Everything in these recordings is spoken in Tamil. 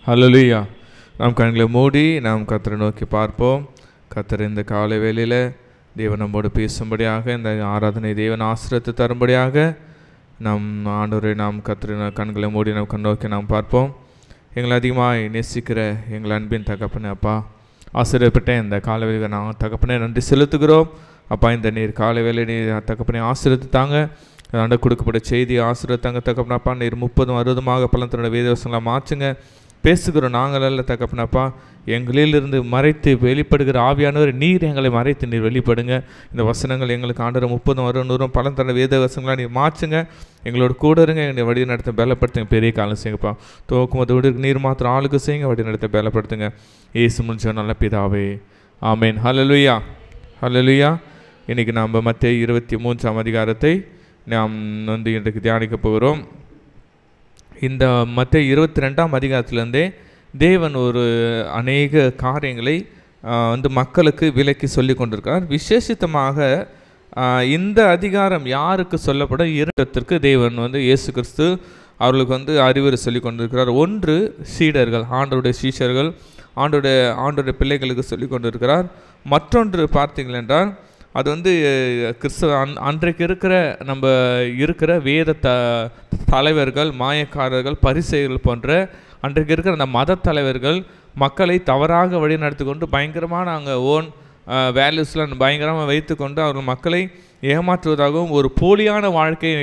ஹல்லேலூயா. நாம் கண்களை மூடி நாம் கர்த்தரை நோக்கி பார்ப்போம். கர்த்தர் இந்த காலை வேளையில் தேவன் நம்மோடு பேசும்படியாக, இந்த ஆராதனை தேவன் ஆசீர்வாதத்தை தரும்படியாக நம் ஆண்டவரை நாம் கர்த்தரை கண்களை மூடி நாம் நோக்கி நாம் பார்ப்போம். எங்களை அதிகமாக நேசிக்கிற எங்கள் அன்பின் தகப்பனே அப்பா, ஆசீர்வதிப்பட்ட இந்த காலை வேளையில் நான் தகப்பனே நன்றி செலுத்துகிறோம். அப்பா, இந்த நீர் காலை வேலை நீர் தகப்பனே ஆசீர்வதித்தாங்க. ஆண்ட கொடுக்கப்பட்ட செய்தியை ஆசீர்வதித்தாங்க தகப்பனப்பா. நீர் 30-60 பலன் தன்னுடைய வேதவசங்களை மாற்றுங்க. பேசுகிறோம் நாங்கள் அல்ல தகப்பனப்பா, எங்களிலிருந்து மறைத்து வெளிப்படுகிற ஆவியானவர் நீர் எங்களை மறைத்து நீர் வெளிப்படுங்க. இந்த வசனங்கள் எங்களுக்கு ஆண்டவர் 30-60 பலன் தன்னுடைய வேதவசங்களாக நீர் மாற்றுங்க. எங்களோட கூட இருங்க. எங்களை வழி நடத்த பலப்படுத்துங்க. பெரிய காலம் செய்யுங்கப்பா. துவக்கும் போது விடு நீர் மாத்திரம் ஆளுக்கு செய்யுங்க. வழி நடத்த பலப்படுத்துங்க. இயேசு முடிஞ்ச நல்ல பிதாவே, ஆமேன். ஹல்லேலூயா, ஹல்லேலூயா. இன்றைக்கி நாம் மத்தேயு 23 அதிகாரத்தை நாம் இன்றைக்கு தியானிக்க போகிறோம். இந்த மத்தேயு 22 அதிகாரத்திலேருந்தே தேவன் ஒரு அநேக காரியங்களை மக்களுக்கு விலக்கி சொல்லி கொண்டிருக்கார். விசேஷித்தமாக இந்த அதிகாரம் யாருக்கு சொல்லப்படும்? இரண்டத்திற்கு தேவன் இயேசு கிறிஸ்து அவர்களுக்கு அறிவுரை சொல்லி கொண்டிருக்கிறார். ஒன்று சீடர்கள், ஆண்டவருடைய சீஷர்கள், ஆண்டவருடைய பிள்ளைகளுக்கு சொல்லி கொண்டிருக்கிறார். மற்றொன்று பார்த்தீங்கள் என்றால் அது கிறிஸ்தவ அன்றைக்கு இருக்கிற வேத தலைவர்கள், மாயக்காரர்கள், பரிசேயர்கள் போன்ற அன்றைக்கு இருக்கிற அந்த மத தலைவர்கள் மக்களை தவறாக வழி நடத்தி கொண்டு பயங்கரமான ஓன் வேல்யூஸ்லாம் பயங்கரமாக வைத்து கொண்டு அவர்கள் மக்களை ஏமாற்றுவதாகவும் ஒரு போலியான வாழ்க்கையை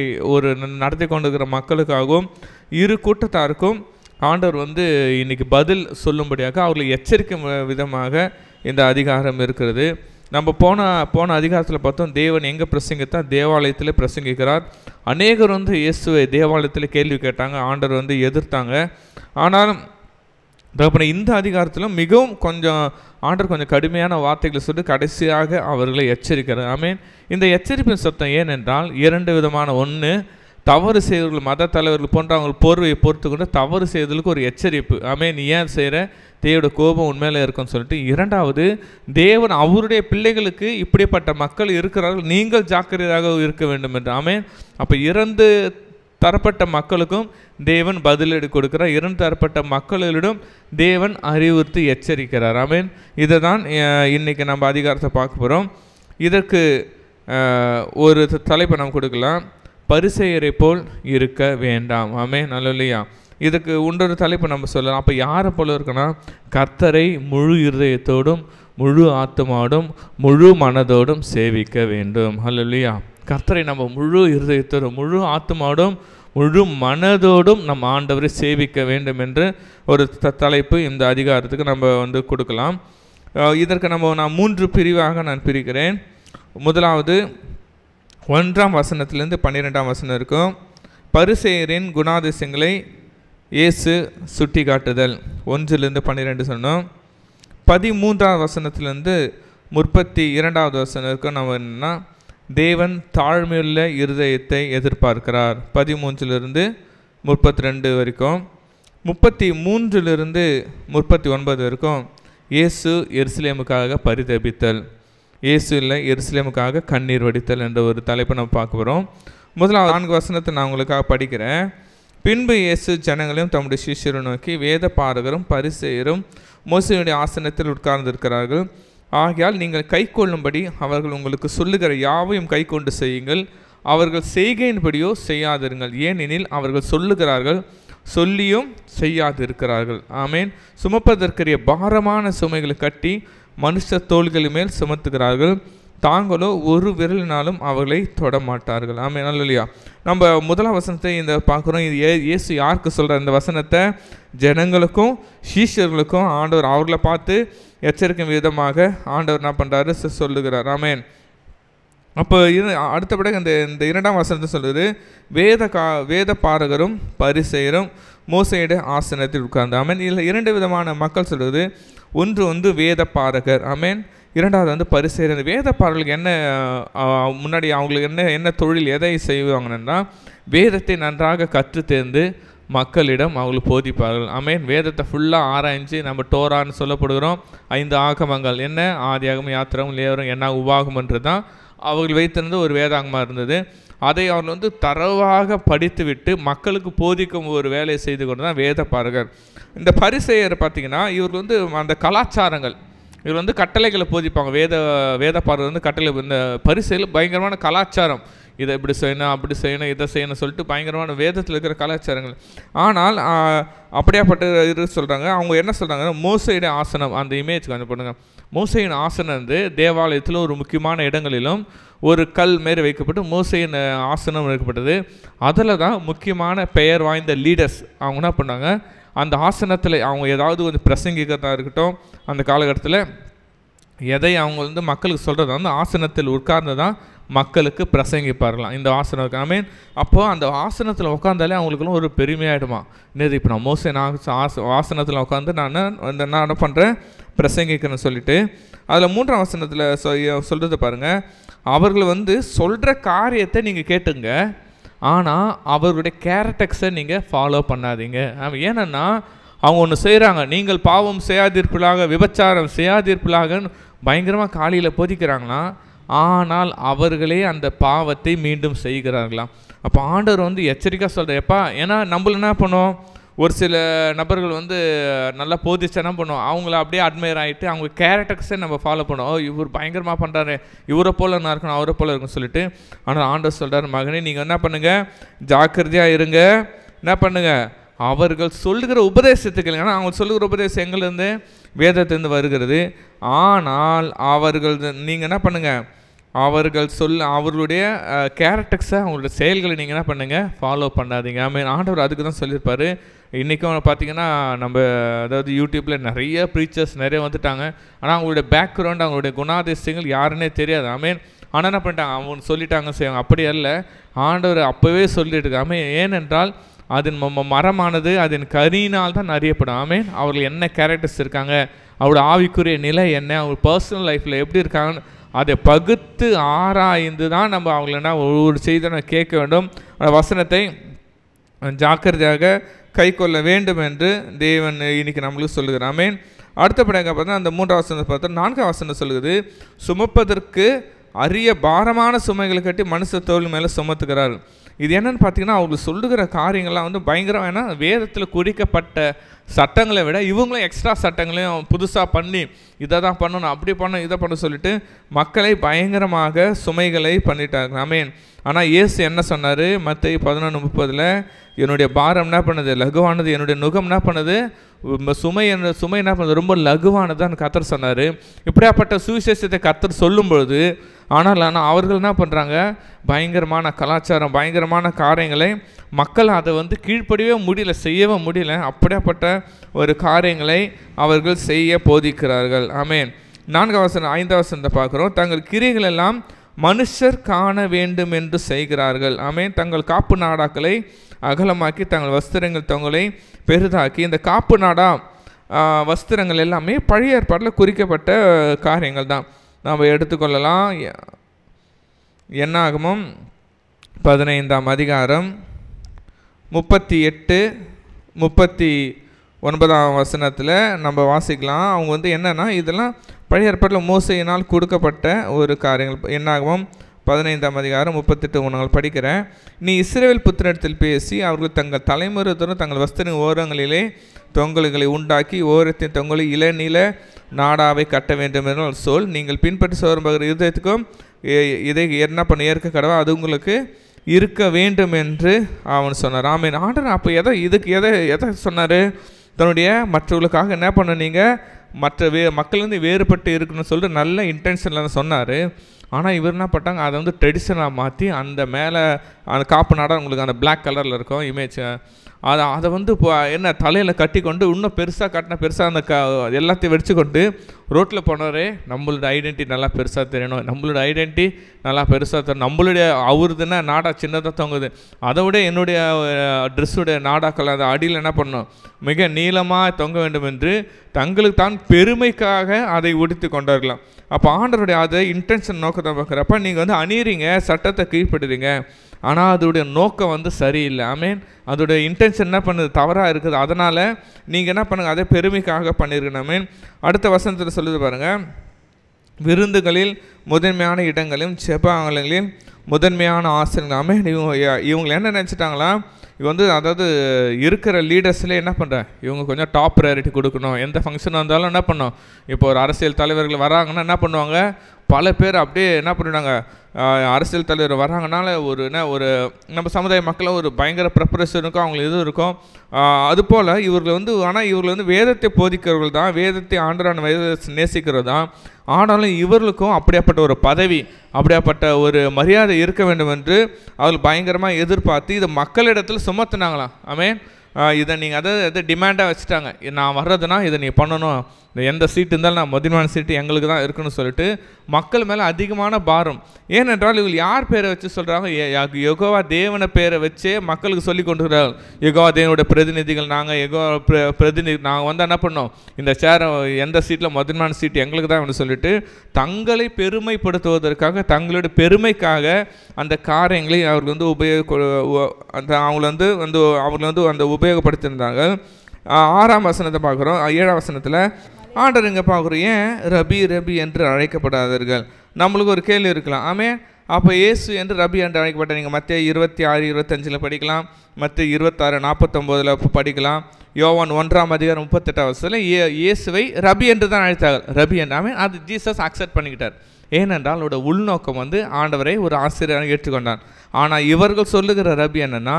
நடத்தி கொண்டிருக்கிற மக்களுக்காகவும் இரு கூட்டத்தாருக்கும் ஆண்டவர் இன்னைக்கு பதில் சொல்லும்படியாக அவர்களை எச்சரிக்கும் விதமாக இந்த அதிகாரம் இருக்கிறது. நம்ம போன அதிகாரத்தில் பார்த்தோம், தேவன் எங்கே பிரசங்கித்தால் தேவாலயத்தில் பிரசங்கிக்கிறார். அநேகர் இயேசுவை தேவாலயத்தில் கேள்வி கேட்டாங்க, ஆண்டவர் எதிர்த்தாங்க. ஆனாலும் தகப்பனே இந்த அதிகாரத்திலும் மிகவும் ஆண்டவர் கொஞ்சம் கடுமையான வார்த்தைகளை சொல்லி கடைசியாக அவர்களை எச்சரிக்கிறார். ஆமேன். இந்த எச்சரிப்பின் சத்தம் ஏனென்றால் 2 விதமான. ஒன்று, தவறு செய்வர்கள், மத தலைவர்கள் போன்ற அவங்க போர்வையை பொறுத்து கொண்டு தவறு செய்வதற்கு ஒரு எச்சரிப்பு. ஆமேன், நீ ஏன் செய்கிற, தேவோட கோபம் உண்மையில இருக்குன்னு சொல்லிட்டு. இரண்டாவது, தேவன் அவருடைய பிள்ளைகளுக்கு இப்படிப்பட்ட மக்கள் இருக்கிறார்கள், நீங்கள் ஜாக்கிரதையாக இருக்க வேண்டும் என்று. ஆமேன். அப்போ 2 தரப்பட்ட மக்களுக்கும் தேவன் பதிலடி கொடுக்கிறார். 2 தரப்பட்ட மக்களிடம் தேவன் அறிவுறுத்தி எச்சரிக்கிறார். ஆமேன். இதை தான் இன்றைக்கி நம்ம அதிகாரத்தை பார்க்க போகிறோம். இதற்கு ஒரு தலைப்பை நம்ம கொடுக்கலாம், பரிசேயரை போல் இருக்க வேண்டாம். ஆமேன், நல்லலையா. இதுக்கு இன்னொரு தலைப்பு நம்ம சொல்லலாம். அப்போ யாரை போல இருக்குன்னா, கர்த்தரை முழு இருதயத்தோடும் முழு ஆத்துமாவோடும் முழு மனதோடும் சேவிக்க வேண்டும். ஹல்லேலூயா. கர்த்தரை நம்ம முழு இருதயத்தோடும் முழு ஆத்துமாவோடும் முழு மனதோடும் நம்ம ஆண்டவரை சேவிக்க வேண்டும் என்று ஒரு தலைப்பு இந்த அதிகாரத்துக்கு நம்ம கொடுக்கலாம். இதற்கு நான் 3 பிரிவாக நான் பிரிக்கிறேன். முதலாவது 1ஆம் வசனத்திலிருந்து 12ஆம் வசனம் இருக்கும். பரிசேயரின் குணாதிசயங்களை இயேசு சுட்டி காட்டுதல். 1லிருந்து 12 சொன்னோம். 13ஆம் வசனத்திலிருந்து 32வது வசனம் இருக்கும். நம்ம என்னன்னா, தேவன் தாழ்மையுள்ள இருதயத்தை எதிர்பார்க்கிறார். 13லிருந்து 32 வரைக்கும். 33லிருந்து 39 வரைக்கும் இயேசு எருசலேமுக்காக பரிதபித்தல், இயேசு இல்லை எருசலேமுக்காக கண்ணீர் வடித்தல் என்ற ஒரு தலைப்பை நம்ம பார்க்க போகிறோம். முதலாவது 4 வசனத்தை நான் உங்களுக்காக படிக்கிறேன். பின்பு இயேசு ஜனங்களையும் தம்முடைய சிஷ்யரை நோக்கி, வேத பாரகரும் பரிசேயரும் மோசேயுடைய ஆசனத்தில் உட்கார்ந்திருக்கிறார்கள். ஆகையால் நீங்கள் கை கொள்ளும்படி அவர்கள் உங்களுக்கு சொல்லுகிற யாவையும் கை கொண்டு செய்யுங்கள். அவர்கள் செய்கையின்படியோ செய்யாதிருங்கள். ஏனெனில் அவர்கள் சொல்லுகிறார்கள், சொல்லியும் செய்யாதிருக்கிறார்கள். ஆமேன். சுமப்பதற்குரிய பாரமான சுமைகளை கட்டி மனுஷ தோள்களின் மேல் சுமத்துகிறார்கள். தாங்களோ ஒரு விரலினாலும் அவர்களை தொடமாட்டார்கள். ஆமேன், நல்லலையா. நம்ம முதலாம் வசனத்தை இந்த பார்க்குறோம். இது இயேசு யாருக்கு சொல்கிறார்? இந்த வசனத்தை ஜனங்களுக்கும் சீஷர்களுக்கும் ஆண்டவர் அவர்களை பார்த்து எச்சரிக்கும் விதமாக ஆண்டவர் என்ன பண்ணுறாரு சொல்லுகிறார். ஆமேன். அப்போ அடுத்தபடி இந்த 2ஆம் வசனத்தை சொல்லுது, வேத பாரகரும் பரிசேயரும் மோசேயுடைய ஆசனத்தில் உட்கார்ந்து. ஆமேன். இதில் 2 விதமான மக்கள் சொல்லுது. ஒன்று வேத பாரகர். ஆமேன். இரண்டாவது பரிசேயர். வேத பாரர்களுக்கு என்ன, முன்னாடி அவங்களுக்கு என்ன தொழில், எதை செய்வாங்கன்னா, வேதத்தை நன்றாக கற்று தேர்ந்து மக்களிடம் அவங்களுக்கு போதிப்பார்கள். ஆமேன். வேதத்தை ஃபுல்லாக ஆராய்ஞ்சு நம்ம டோரான்னு சொல்லப்படுகிறோம். 5 ஆகமங்கள் என்ன, ஆதியாகமம், யாத்திராகமம், லேவியராகமம், என்ன உபாகமன்றது தான் அவர்கள் வைத்திருந்த ஒரு வேதாகமாக இருந்தது. அதை அவர்கள் வந்து தரவாக படித்துவிட்டு மக்களுக்கு போதிக்கும் ஒரு வேலையை செய்து கொண்டு தான் வேதபாரகர். இந்த பரிசேயர் பார்த்திங்கன்னா இவர்கள் வந்து அந்த கலாச்சாரங்கள், இவர் வந்து கட்டளைகளை போதிப்பாங்க. வேதபாரகர் வந்து கட்டளை. இந்த பரிசேயர் பயங்கரமான கலாச்சாரம், இதை இப்படி செய்யணும் அப்படி செய்யணும் இதை செய்யணும் சொல்லிட்டு பயங்கரமான வேதத்தில் இருக்கிற கலாச்சாரங்கள். ஆனால் அப்படியாப்பட்ட சொல்கிறாங்க. அவங்க என்ன சொல்கிறாங்கன்னா மோசையுடைய ஆசனம், அந்த இமேஜ் கொஞ்சம் பண்ணுங்க. மோசையின் ஆசனம் வந்து தேவாலயத்தில் ஒரு முக்கியமான இடங்களிலும் ஒரு கல் மாரி வைக்கப்பட்டு மோசையின் ஆசனம் வைக்கப்பட்டது. அதில் தான் முக்கியமான பெயர் வாய்ந்த லீடர்ஸ் அவங்க என்ன பண்ணாங்க, அந்த ஆசனத்தில் அவங்க ஏதாவது வந்து பிரசங்கிக்கிறதா இருக்கட்டும், அந்த காலகட்டத்தில் எதை அவங்க வந்து மக்களுக்கு சொல்கிறது வந்து ஆசனத்தில் உட்கார்ந்து தான் மக்களுக்கு பிரசங்கிப்பார்களாம் இந்த ஆசனம். ஐ மீன் அப்போது அந்த ஆசனத்தில் உட்காந்தாலே அவங்களுக்குலாம் ஒரு பெருமையாயிடுமா, நேற்று இப்போ நான் மோசை ஆசனத்தில் உட்காந்து நான் என்ன பண்ணுறேன், பிரசங்கிக்கிறேன்னு சொல்லிட்டு. அதில் 3ஆம் வசனத்தில் சொல்கிறது பாருங்கள், அவர்கள் வந்து சொல்கிற காரியத்தை நீங்கள் கேட்டுங்க, ஆனால் அவர்களுடைய கேரக்டர்ஸை நீங்கள் ஃபாலோ பண்ணாதீங்க. ஏன்னா அவங்க ஒன்று செய்கிறாங்க, நீங்கள் பாவம் செய்யாதீர்களாக, விபச்சாரம் செய்யாதீர்களாகன்னு பயங்கரமாக காலையில் போதிக்கிறாங்களாம், ஆனால் அவர்களே அந்த பாவத்தை மீண்டும் செய்கிறார்களாம். அப்போ ஆண்டவர் வந்து எச்சரிக்கையாக சொல்கிறப்பா, ஏன்னா நம்மள என்ன பண்ணுவோம், ஒரு சில நபர்கள் வந்து நல்லா போதிச்சா என்ன பண்ணுவோம், அவங்கள அப்படியே அட்மையர் ஆகிட்டு அவங்க கேரக்டர்ஸை நம்ம ஃபாலோ பண்ணுவோம். இவர் பயங்கரமாக பண்ணுறாரு, இவரை போல் நான் இருக்கணும் அவரை போல் இருக்குன்னு சொல்லிட்டு. ஆனால் ஆண்டவர் சொல்கிறார், மகனே நீங்கள் என்ன பண்ணுங்கள், ஜாக்கிரதையாக இருங்க, என்ன பண்ணுங்கள், அவர்கள் சொல்லுகிற உபதேசத்துக்கு இல்லைங்க. ஆனால் அவங்க சொல்லுகிற உபதேசம் எங்கேருந்து, வேதத்திலேருந்து வருகிறது. ஆனால் அவர்கள் நீங்கள் என்ன பண்ணுங்கள், அவர்கள் அவர்களுடைய கேரக்டர்ஸை அவங்களுடைய செயல்களை நீங்கள் என்ன பண்ணுங்கள், ஃபாலோ பண்ணாதீங்க. ஆண்டவர் அதுக்கு தான் சொல்லியிருப்பார். இன்றைக்கும் பார்த்திங்கன்னா நம்ம அதாவது யூடியூப்பில் நிறைய ப்ரீச்சர்ஸ் நிறைய வந்துட்டாங்க, ஆனால் அவங்களுடைய பேக்ரவுண்ட் அவங்களுடைய குணாதிசயங்கள் யாருன்னே தெரியாது. ஆனால் என்ன பண்ணிட்டாங்க, அவங்க சொல்லிட்டாங்க செய்வாங்க. அப்படி அல்ல, ஆண்டவர் அப்போவே சொல்லிட்டு ஏனென்றால் அதன் மரமானது அதன் கனியினால் தான் அறியப்படும். அவர்கள் என்ன கேரக்டர்ஸ் இருக்காங்க, அவரோட ஆவிக்குரிய நிலை என்ன, அவங்க பர்சனல் லைஃப்பில் எப்படி இருக்காங்கன்னு அதை பகுத்து ஆராய்ந்து தான் நம்ம அவங்கள ஒவ்வொரு செய்தியை கேட்க வேண்டும். அந்த வசனத்தை ஜாக்கிரதையாக கை கொள்ள வேண்டும் என்று தேவன் இன்னைக்கு நம்மளுக்கு சொல்லுகிறார். அடுத்தபடியாக பார்த்தா அந்த 3ஆம் வசனத்தை பார்த்தா 4ஆம் வசனம் சொல்லுது, சுமப்பதற்கு அரிய பாரமான சுமைகளை கட்டி மனுஷ தோள் மேலே சுமத்துக்கிறார். இது என்னென்னு பார்த்தீங்கன்னா அவங்களுக்கு சொல்லுகிற காரியங்கள்லாம் வந்து பயங்கரம். ஏன்னா வேதத்தில் குறிக்கப்பட்ட சட்டங்களை விட இவங்களும் எக்ஸ்ட்ரா சட்டங்களையும் புதுசாக பண்ணி இதை தான் பண்ணணும் அப்படி பண்ணணும் இதை பண்ண சொல்லிட்டு மக்களை பயங்கரமாக சுமைகளை பண்ணிட்டாங்க. ஆனால் இயேசு என்ன சொன்னார், மத்தேயு 11:30 என்னுடைய பாரம் என்ன பண்ணுது, லகுவானது, என்னுடைய நுகம் என்ன பண்ணுது, சுமை என்ன பண்ணுது, ரொம்ப லகுவானதுன்னு கர்த்தர் சொன்னார். இப்படியாப்பட்ட சுவிசேஷத்தை கர்த்தர் சொல்லும் பொழுது ஆனால் அவர்கள் என்ன பண்ணுறாங்க, பயங்கரமான கலாச்சாரம் பயங்கரமான காரியங்களை மக்கள் அதை வந்து கீழ்ப்படியவே முடியல, செய்யவே முடியல. அப்படியாப்பட்ட ஒரு காரியங்களை அவர்கள் செய்ய போதிக்கிறார்கள். 4ஆம் வசனம் 5ஆம் வசனத்தை பார்க்குறோம், தங்கள் கிரியைகள் எல்லாம் மனுஷர் காண வேண்டும் என்று செய்கிறார்கள். தங்கள் காப்பு நாடாக்களை அகலமாக்கி தங்கள் வஸ்திரங்கள் தங்களை பெரிதாக்கி. இந்த காப்பு நாடா வஸ்திரங்கள் எல்லாமே பழைய ஏற்பாட்டில் குறிக்கப்பட்ட காரியங்கள் தான். நாம் எடுத்துக்கொள்ளலாம். என்னாகமம் 15ஆம் அதிகாரம் 38, 39ஆம் வசனத்தில் நம்ம வாசிக்கலாம். அவங்க வந்து என்னென்னா இதெல்லாம் பழைய ஏற்பாட்டில் மோசையினால் கொடுக்கப்பட்ட ஒரு காரியங்கள். என்னாகமம் 15ஆம் அதிகாரம் 38 நான் படிக்கிறேன். நீ இஸ்ரவேல் புத்திரத்தில் பேசி அவர்கள் தங்கள் தலைமுறைத்தோறும் தங்கள் வஸ்திர ஓரங்களிலே தொங்கல்களை உண்டாக்கி ஓரத்தின் தொங்கலை இளநீல நாடாவை கட்ட வேண்டும் என்று சொல். நீங்கள் பின்பற்றி சோறும்பகிற இருதயத்துக்கும் இதை என்ன பண்ண ஏற்க கடவா அது உங்களுக்கு இருக்க வேண்டும் என்று அவன் சொன்னார். ஆண்டவர் அப்போ எதை சொன்னார், தன்னுடைய மற்றவர்களுக்காக என்ன பண்ண நீங்கள் மற்ற மக்கள்லேருந்து வேறுபட்டு இருக்குன்னு சொல்லிட்டு நல்ல இன்டென்ஷனில் தான் சொன்னார். ஆனால் இவர் என்ன பண்ணாங்க, அதை வந்து ட்ரெடிஷனாக மாற்றி அந்த மேலே அந்த காப்பு நாடா உங்களுக்கு அந்த பிளாக் கலரில் இருக்கும் இமேஜ், அதை வந்து இப்போ என்ன தலையில் கட்டி கொண்டு இன்னும் பெருசாக கட்டின பெருசாக அந்த எல்லாத்தையும் வெடிச்சு கொண்டு ரோட்டில் போனவரே நம்மளோட ஐடென்டிட்டி நல்லா பெருசாக தெரியணும், நம்மளோட ஐடென்டிட்டி நல்லா பெருசாக தெரியணும், நம்மளுடைய அவருதுன்னா நாடா சின்னதாக தொங்குது, அதை விட என்னுடைய ட்ரெஸ்ஸுடைய நாடாக்கள் அதை அடியில் என்ன பண்ணணும் மிக நீளமாக தொங்க வேண்டும் என்று தங்களுக்கு தான் பெருமைக்காக அதை உடுத்தி கொண்டார்களாம். அப்போ ஆண்டவருடைய அதை இன்டென்ஷன் நோக்கத்தை பார்க்குறப்ப நீங்கள் வந்து அணியிறீங்க, சட்டத்தை கீழ்ப்படுறீங்க, ஆனால் அதோடைய நோக்கம் வந்து சரியில்லை. அதோடைய இன்டென்ஷன் என்ன பண்ணுது தவறாக இருக்குது. அதனால் நீங்கள் என்ன பண்ணுங்கள், அதை பெருமைக்காக பண்ணியிருக்கணும். அடுத்த வசனத்தில் சொல்லுது பாருங்கள், விருந்துகளில் முதன்மையான இடங்களிலும் செப ஆலயங்களில் முதன்மையான ஆசிரியர்கள். ஆமென். இவங்க என்ன நினச்சிட்டாங்களா, இவங்க அதாவது இருக்கிற லீடர்ஸ்லேயே என்ன பண்ணுறேன், இவங்க கொஞ்சம் டாப் ப்ரையாரிட்டி கொடுக்கணும். எந்த ஃபங்க்ஷன் வந்தாலும் என்ன பண்ணணும், இப்போ ஒரு அரசியல் தலைவர்கள் வராங்கன்னா என்ன பண்ணுவாங்க, பல பேர் அப்படியே என்ன பண்ணிவிடுவாங்க, அரசியல் தலைவர் வராங்கனால ஒரு நம்ம சமுதாய மக்களும் ஒரு பயங்கர ப்ரிப்பரேஷன் இருக்கும், அவங்களுக்கு இது இருக்கும். அதுபோல் இவர்கள் ஆனால் இவர்கள் வேதத்தை போதிக்கிறவர்கள் தான், வேதத்தை ஆண்டரான வேதத்தை நேசிக்கிறது தான். ஆனாலும் இவர்களுக்கும் அப்படியாப்பட்ட ஒரு பதவி, அப்படியாப்பட்ட ஒரு மரியாதை இருக்க வேண்டும் என்று அவர்கள் பயங்கரமாக எதிர்பார்த்து இதை மக்களிடத்தில் சுமத்துனாங்களாம். ஆமென். இதை நீங்கள் அதை டிமாண்டாக வச்சுட்டாங்க, நான் வர்றதுனா இதை நீ பண்ணணும், எந்த சீட்டு இருந்தாலும் நான் முதன்மையான சீட்டு எங்களுக்கு தான் இருக்குன்னு சொல்லிட்டு மக்கள் மேலே அதிகமான பாரம். ஏனென்றால் இவங்க யார் பேரை வச்சு சொல்கிறாங்க, யெகோவா தேவனை பேரை வச்சே மக்களுக்கு சொல்லி கொண்டுகிறார்கள். யெகோவா தேவனுடைய பிரதிநிதிகள் நாங்கள், யெகோவா பிரதிநிதி நாங்கள் என்ன பண்ணோம், இந்த சேரை எந்த சீட்டில் முதன்மையான சீட்டு எங்களுக்கு தான் சொல்லிட்டு தங்களை பெருமைப்படுத்துவதற்காக, தங்களுடைய பெருமைக்காக அந்த காரியங்களை அவர்கள் அவர்கள் அந்த உபயோகப்படுத்தியிருந்தாங்க. 6ஆம் வசனத்தை பார்க்குறோம். 7ஆம் வசனத்தில் ஆண்டவர் இங்கே பார்க்குறோம், ஏன் ரபி ரபி என்று அழைக்கப்படாதீர்கள். நம்மளுக்கு ஒரு கேள்வி இருக்கலாம். ஆமென். அப்போ இயேசு என்று ரபி என்று அழைக்கப்பட்ட நீங்கள் மத்தேயு 26:25 படிக்கலாம், மத்தேயு 26:49 படிக்கலாம், யோவான் 1ஆம் அதிகாரம் 38ஆம் வசனத்தில் இயேசுவை ரபி என்று தான் அழைத்தார்கள். ரபி என்று ஆமென். அது ஜீசஸ் அக்செப்ட் பண்ணிக்கிட்டார். ஏனென்றால் அவரோட உள்நோக்கம் ஆண்டவரை ஒரு ஆசிரியராக ஏற்றுக்கொண்டான். ஆனால் இவர்கள் சொல்லுகிற ரபி என்னன்னா,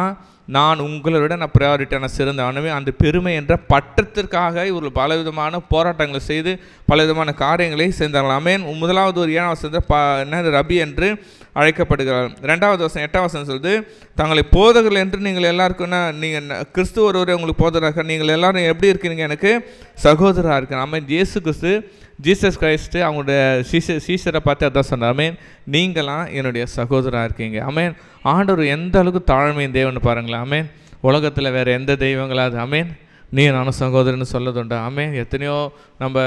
நான் உங்களோட நான் ப்ரையாரிட்டியான சிறந்தவனவே, அந்த பெருமை என்ற பட்டத்திற்காக இவர்கள் பலவிதமான போராட்டங்களை செய்து பலவிதமான காரியங்களை செய்தார்கள். ஆமென். முதலாவது ஒரு 7ஆம் வசனத்தை ரபி என்று அழைக்கப்படுகிறார். 2வது வசனம் 8ஆம் வசனம் சொல்லுது, தங்களை போதகர்கள் என்று நீங்கள் எல்லாருக்குன்னா, நீங்கள் கிறிஸ்து ஒருவரே உங்களுக்கு போதகராக, நீங்கள் எல்லாரும் எப்படி இருக்கிறீங்க, எனக்கு சகோதரராக இருக்கிறேன். ஆமென். இயேசு கிறிஸ்து, ஜீசஸ் கிரைஸ்ட்டு அவங்களுடைய சீசரை பார்த்து அதான் சொன்னார், ஆமென், நீங்களாம் என்னுடைய சகோதரராக இருக்கீங்க. ஆமென். ஆண்டவர் எந்த அளவுக்கு தாழ்மையின் தேவன் பாருங்களேன். ஆமென். உலகத்தில் வேறு எந்த தெய்வங்களாது ஆமென் நீ நானும் சகோதரன்னு சொல்லதுண்டா. ஆமென். எத்தனையோ நம்ம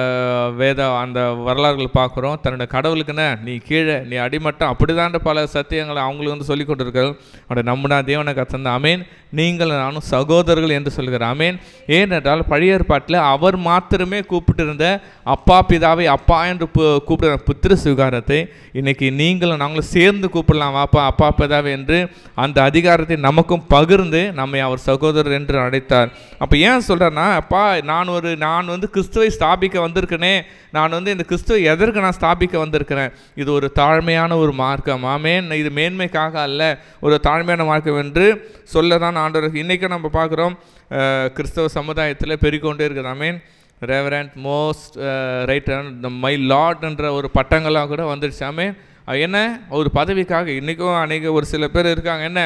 அந்த வரலாறுகள் பார்க்குறோம். தன்னுடைய கடவுளுக்குன்னு நீ கீழே, நீ அடிமட்டம், அப்படிதான்ற பல சத்தியங்களை அவங்களுக்கு சொல்லி கொண்டிருக்கிறார்கள். அவருடைய நம்முடைய தேவனை கத்தந்த ஆமென், நீங்கள் நானும் சகோதரர்கள் என்று சொல்கிறார். ஆமென். ஏனென்றால் பழைய ஏற்பாட்டில் அவர் மாத்திரமே கூப்பிட்டிருந்த அப்பா பிதாவை அப்பா என்று கூப்பிடுற புத்திர சுவிகாரத்தை இன்னைக்கு நீங்களும் நாங்களும் சேர்ந்து கூப்பிடலாம், அப்பா அப்பா பிதாவை என்று அந்த அதிகாரத்தை நமக்கும் பகிர்ந்து நம்மை அவர் சகோதரர் என்று அழைத்தார். அப்போ ஏன் சொல்கிறேன்னா, அப்பா நான் கிறிஸ்துவை ஸ்தாபிக்க வந்திருக்கேனே, நான் இந்த கிறிஸ்துவை எதற்கு நான் ஸ்தாபிக்க வந்திருக்கிறேன், இது ஒரு தாழ்மையான ஒரு மார்க்கம். ஆமென். இது மேன்மைக்காக அல்ல, ஒரு தாழ்மையான மார்க்கம் என்று சொல்ல தான் ஆண்டவர். இன்றைக்கி நம்ம பார்க்குறோம் கிறிஸ்தவ சமுதாயத்தில் பெருகிக்கொண்டே இருக்குது. ஆமென். ரெவரண்ட், மோஸ்ட் ரைட், மை லார்ட்ன்ற ஒரு பட்டங்களாக கூட வந்துடுச்சு. ஆமென். என்ன ஒரு பதவிக்காக இன்றைக்கும் ஒரு சில பேர் இருக்காங்க, என்ன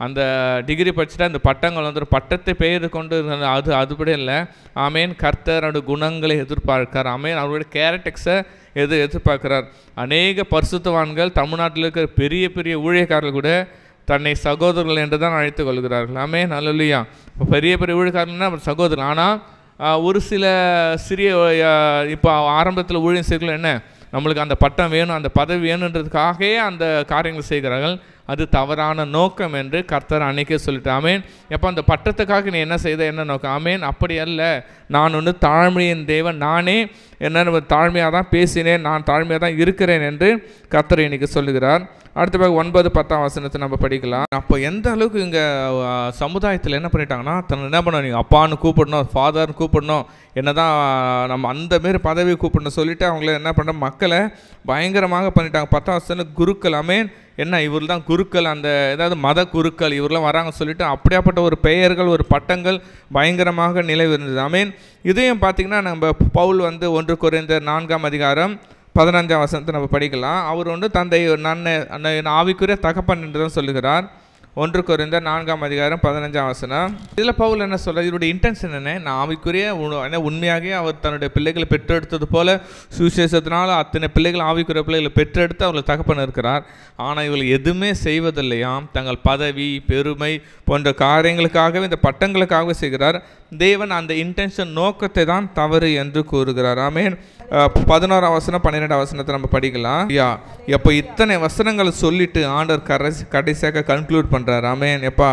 அந்த டிகிரி படிச்சுட்டா அந்த பட்டங்கள் பட்டத்தை பெயர் கொண்டு அதுபடி இல்லை. ஆமேன். கர்த்தர் அவருடைய குணங்களை எதிர்பார்க்கிறார். ஆமேன். அவருடைய கேரக்டர்ஸை எதிர்பார்க்கிறார். அநேக பரிசுத்தவான்கள் தமிழ்நாட்டில் இருக்கிற பெரிய பெரிய ஊழியக்காரர்கள் கூட தன்னை சகோதரர்கள் என்று தான் அழைத்து கொள்கிறார்கள். ஆமேன். அல்லேலூயா. இப்போ பெரிய பெரிய ஊழியக்காரர்கள்னா சகோதரர். ஆனால் ஒரு சில சிறிய இப்போ ஆரம்பத்தில் ஊழியம் செய்யல, என்ன நம்மளுக்கு அந்த பட்டம் வேணும், அந்த பதவி வேணுன்றதுக்காகவே அந்த காரியங்கள் செய்கிறார்கள். அது தவறான நோக்கம் என்று கர்த்தர் அன்னைக்கே சொல்லிட்டு. ஆமேன். எப்போ அந்த பட்டத்துக்காக நீ என்ன செய்த, என்ன நோக்கம்? ஆமேன். அப்படி அல்ல, நான் தாழ்மையின் தேவன், நானே என்ன தாழ்மையாக தான் பேசினேன், நான் தாழ்மையாக தான் இருக்கிறேன் என்று கர்த்தர் இன்னைக்கு சொல்லுகிறார். அடுத்த பிறகு 9-10 வசனத்தை நம்ம படிக்கலாம். அப்போ எந்த அளவுக்கு இங்கே சமுதாயத்தில் என்ன பண்ணிட்டாங்கன்னா, தன்னை என்ன பண்ணணும், நீங்கள் அப்பான்னு கூப்பிடணும், ஃபாதர்னு கூப்பிடணும், என்ன தான் நம்ம அந்த மாரி பதவி கூப்பிடணும் சொல்லிவிட்டு அவங்கள என்ன பண்ணுற மக்களை பயங்கரமாக பண்ணிட்டாங்க. 10 வசனம் குருக்கள். ஆமேன். என்ன இவர்கள் தான் குருக்கள், அந்த ஏதாவது மத குருக்கள் இவரெலாம் வராங்க சொல்லிட்டு அப்படியாப்பட்ட ஒரு பெயர்கள், ஒரு பட்டங்கள் பயங்கரமாக நிலவு இருந்தது. ஆமேன். இதையும் பார்த்திங்கன்னா நம்ம பவுல் 1 கொரிந்தியர் 4ஆம் அதிகாரம் 15ஆம் வசனத்தை நம்ம படிக்கலாம். அவர் தந்தை நான் ஆவிக்குரிய தகப்பன் என்று தான் சொல்லுகிறார். 1 கொரிந்தியர் 4ஆம் அதிகாரம் 15ஆம் வசனம். இதில் பவுல் என்ன சொல்கிறார், இதோடைய இன்டென்ஷன் என்ன, நான் ஆவிக்குரிய உண்மையாகவே அவர் தன்னுடைய பிள்ளைகளை பெற்றெடுத்தது போல சுவிசேஷத்தினால் அத்தனை பிள்ளைகள் ஆவிக்குரிய பிள்ளைகளை பெற்றெடுத்து அவர்கள் தகப்பன் இருக்கிறார். ஆனால் இவர்கள் எதுவுமே செய்வதில்லையாம், தங்கள் பதவி பெருமை போன்ற காரியங்களுக்காகவே இந்த பட்டங்களுக்காகவே செய்கிறார். தேவன் அந்த இன்டென்ஷன் நோக்கத்தை தான் தவறு என்று கூறுகிறார். ஆமேன். 11ஆம் வசனம் 12ஆம் வசனத்தை நம்ம படிக்கலாம். எப்போ இத்தனை வசனங்களை சொல்லிட்டு ஆண்டவர் கடைசியாக கன்க்ளூட் பண்ணுறார். ஆமேன். எப்பா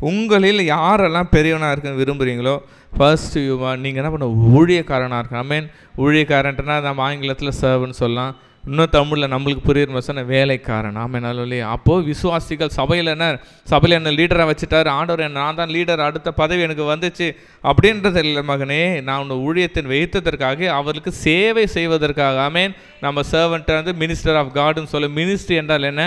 உங்களில் யாரெல்லாம் பெரியவனாக இருக்குன்னு விரும்புகிறீங்களோ ஃபர்ஸ்ட் நீங்கள் என்ன பண்ண ஊழியக்காரனாக இருக்கு. ஆமேன். ஊழியக்காரன்ட்டுனா நம்ம ஆங்கிலத்தில் சர்வ்னு சொல்லலாம். இன்னும் தமிழில் நம்மளுக்கு புரியுற சொன்ன வேலைக்காரன். ஆமென் அல்லேலூயா. அப்போது விசுவாசிகள் சபையில் என்ன லீடராக வச்சுட்டார் ஆண்டவர், நான் தான் லீடர், அடுத்த பதவி எனக்கு வந்துச்சு அப்படின்றது இல்லை மகனே. நான் உன்னை ஊழியத்தின் வைத்ததற்காக அவர்களுக்கு சேவை செய்வதற்காக. ஆமென். நம்ம சர்வெண்ட்டை வந்து மினிஸ்டர் ஆஃப் காடுன்னு சொல்ல, மினிஸ்ட்ரி என்றால் என்ன?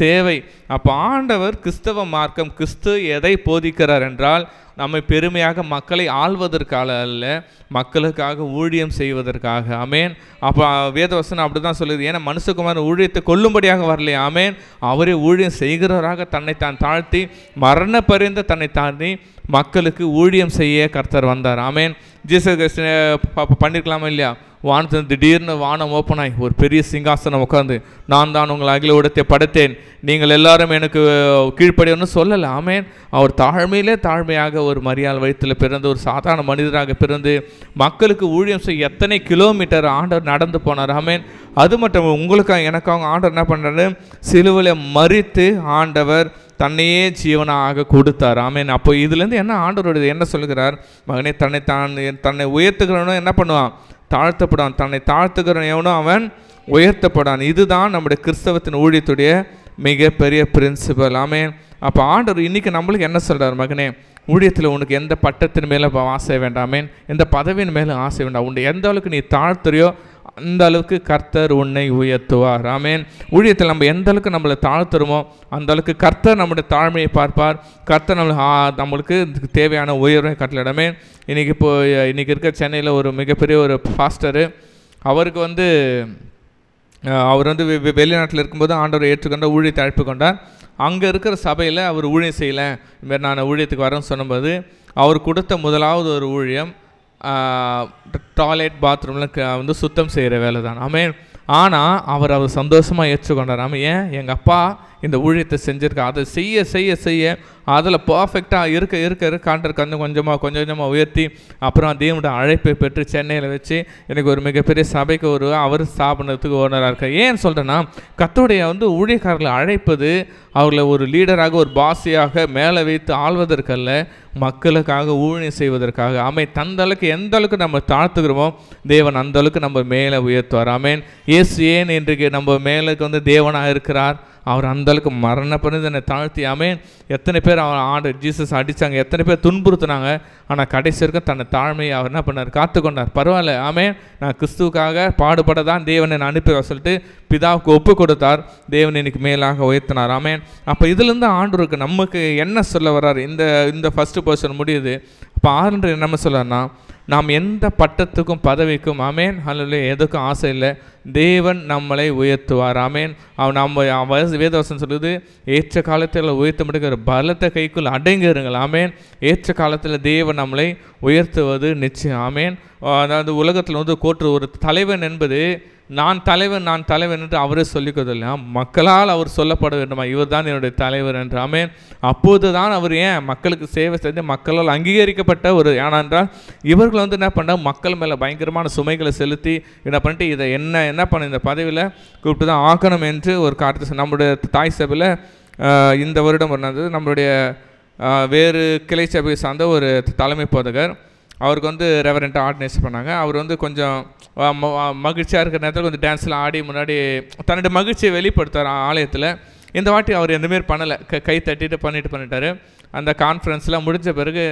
சேவை. அப்போ ஆண்டவர் கிறிஸ்தவ மார்க்கம், கிறிஸ்து எதை போதிக்கிறார் என்றால் நம்மை பெருமையாக மக்களை ஆள்வதற்காக அல்ல, மக்களுக்காக ஊழியம் செய்வதற்காக. ஆமேன். அப்போ வேதவசனம் அப்படி தான் சொல்லுது. ஏன்னா மனுஷகுமாரன் ஊழியத்தை கொல்லும்படியாக வரலையே. ஆமேன். அவரே ஊழியம் செய்கிறவராக தன்னை தான் தாழ்த்தி மரண பரிந்த தன்னை தாழ்த்தி மக்களுக்கு ஊழியம் செய்ய கர்த்தர் வந்தார். ஆமேன். ஜீசஸ் பண்ணிருக்கலாமா இல்லையா? வானத்தில் திடீர்னு வானம் ஓப்பன் ஆகி ஒரு பெரிய சிங்காசனம் உட்காந்து, நான் தான் உங்கள் அகில உலகத்தை படைத்தேன், நீங்கள் எல்லாரும் எனக்கு கீழ்ப்படியன்னு சொல்லலை. ஆமேன். அவர் தாழ்மையிலே தாழ்மையாக ஒரு மரியாள் வயிற்றில் பிறந்து ஒரு சாதாரண மனிதராக பிறந்து மக்களுக்கு ஊழியம் செய்ய எத்தனை கிலோமீட்டர் ஆண்டவர் நடந்து போனார். ஆமேன். அது மட்டும் உங்களுக்காக எனக்காக ஆண்டவர் என்ன பண்ணுறாரு? சிலுவையில் மரித்து ஆண்டவர் தன்னையே ஜீவனாக கொடுத்தார். ஆமேன். அப்போ இதுலேருந்து என்ன ஆண்டவருடைய என்ன சொல்லுகிறார்? மகனே, தன்னை உயர்த்துகிறவனும் என்ன பண்ணுவான்? தாழ்த்தப்படான். தன்னை தாழ்த்துகிறவன் எவனோ அவன் உயர்த்தப்படான். இதுதான் நம்முடைய கிறிஸ்தவத்தின் ஊழியத்துடைய மிகப்பெரிய பிரின்சிபல். ஆமேன். அப்போ ஆண்டவர் இன்றைக்கி நம்மளுக்கு என்ன சொல்கிறார்? மகனே, ஊழியத்தில் உனக்கு எந்த பட்டத்தின் மேலே ஆசை வேண்டாமேன், எந்த பதவியின் மேலே ஆசை வேண்டாம். உன்னை எந்த அளவுக்கு நீ தாழ்த்துறியோ அந்த அளவுக்கு கர்த்தர் உன்னை உயர்த்துவார். ஆமேன். ஊழியத்தில் நம்ம எந்த அளவுக்கு நம்மளை தாழ்த்துறோமோ அந்த அளவுக்கு கர்த்தர் நம்முடைய தாழ்மையை பார்ப்பார். கர்த்தர் நம்மளுக்கு தேவையான உயர்வை கட்டளிடமே. இன்றைக்கி இருக்க சென்னையில் ஒரு மிகப்பெரிய ஒரு பாஸ்டரு, அவருக்கு வந்து அவர் வந்து வெளிநாட்டில் இருக்கும்போது ஆண்டவரை ஏற்றுக்கொண்ட ஊழியத்தை அழைப்பு கொண்டார். அங்கே இருக்கிற சபையில் அவர் ஊழியம் செய்யலை, இதுமாரி நான் ஊழியத்துக்கு வரேன்னு சொன்னபோது அவர் கொடுத்த முதலாவது ஒரு ஊழியம் டாய்லெட் பாத்ரூமில் வந்து சுத்தம் செய்கிற வேலை தான். ஆமேன். ஆனால் அவர் சந்தோஷமாக ஏற்றுக்கொண்டார். ஆமாம். ஏன்? எங்கள் அப்பா இந்த ஊழியத்தை செஞ்சுருக்கா, அதை செய்ய செய்ய செய்ய அதில் பர்ஃபெக்டாக இருக்க காண்டர் கொஞ்சமாக உயர்த்தி அப்புறம் தேவனுடைய அழைப்பை பெற்று சென்னையில் வச்சு எனக்கு ஒரு மிகப்பெரிய சபைக்கு அவர் ஸ்தாபனத்துக்கு ஓனராக இருக்கார். ஏன்னு சொல்கிறேன்னா, கர்த்தருடைய வந்து ஊழியக்காரர்களை அழைப்பது அவர்களை ஒரு லீடராக ஒரு பாசியாக மேலே வைத்து ஆள்வதற்கல்ல, மக்களுக்காக ஊழியம் செய்வதற்காக. தந்தளவுக்கு எந்த அளவுக்கு நம்ம தாழ்த்துக்கிறோமோ தேவன் அந்த அளவுக்கு நம்ம மேலே உயர்த்துவார். ஆமேன். இயேசு ஏன் இன்றைக்கு நம்ம மேலுக்கு வந்து தேவனாக இருக்கிறார்? அவர் அந்தளவுக்கு மரண பரிந்தனை தாழ்த்தி. ஆமேன். எத்தனை பேர் அவர் ஜீசஸ் அடித்தாங்க, எத்தனை பேர் துன்புறுத்தினாங்க, ஆனால் கடைசி வரைக்கும் தன்னை தாழ்மையை அவர் என்ன பண்ணார்? காத்துக்கொண்டார். பரவாயில்ல. ஆமேன். நான் கிறிஸ்துவுக்காக பாடுபட தான் தேவனை நான் அனுப்பி சொல்லிட்டு பிதாவுக்கு ஒப்பு கொடுத்தார். தேவன் இன்னைக்கு மேலாக உயர்த்தினார். ஆமேன். அப்போ இதுலேருந்து ஆண்டவருக்கு நமக்கு என்ன சொல்ல வர்றார்? இந்த ஃபஸ்ட்டு பர்சன் முடியுது. அப்போ ஆண்டு என்ன சொல்கிறார்னா, நாம் எந்த பட்டத்துக்கும் பதவிக்கும் ஆமேன் அல்ல எதுக்கும் ஆசை இல்லை, தேவன் நம்மளை உயர்த்துவார். ஆமேன். நம்ம வேதவசனம் சொல்லுது, ஏற்ற காலத்தில் உயர்த்த முடிக்கிற பலத்த கைக்குள் அடங்கிருங்கள். ஆமேன். ஏற்ற காலத்தில் தேவன் நம்மளை உயர்த்துவது நிச்சயம். ஆமேன். அதாவது உலகத்தில் வந்து ஒரு தலைவன் என்பது நான் தலைவன் என்று அவரே சொல்லிக்கொதில்லை, மக்களால் அவர் சொல்லப்பட வேண்டுமா, இவர் தான் என்னுடைய தலைவர் என்று. ஆமேன். அப்போது தான் அவர் ஏன் மக்களுக்கு சேவை செய்து மக்களால் அங்கீகரிக்கப்பட்ட ஒரு. ஏனென்றால் இவர்கள் வந்து என்ன பண்ண மக்கள் மேலே பயங்கரமான சுமைகளை செலுத்தி என்ன பண்ணிட்டு இதை என்ன பண்ண இந்த பதவியில் கூப்பிட்டு தான் ஆக்கணும் என்று ஒரு காரியத்தை நம்முடைய தாய் சபையில் இந்த வருடம் வந்தது. நம்மளுடைய வேறு கிளை சபையை சார்ந்த ஒரு தலைமை போதகர், அவருக்கு வந்து ரெவரண்ட்டாக ஆர்கனைஸ் பண்ணாங்க. அவர் வந்து கொஞ்சம் மகிழ்ச்சியாக இருக்கிற நேரத்தில் கொஞ்சம் டான்ஸில் ஆடி முன்னாடி தன்னுடைய மகிழ்ச்சியை வெளிப்படுத்தார் ஆலயத்தில். இந்த வாட்டி அவர் எந்தமாரி பண்ணலை, கை தட்டிட்டு பண்ணிட்டார். அந்த கான்ஃபரன்ஸ்லாம் முடிஞ்ச பிறகு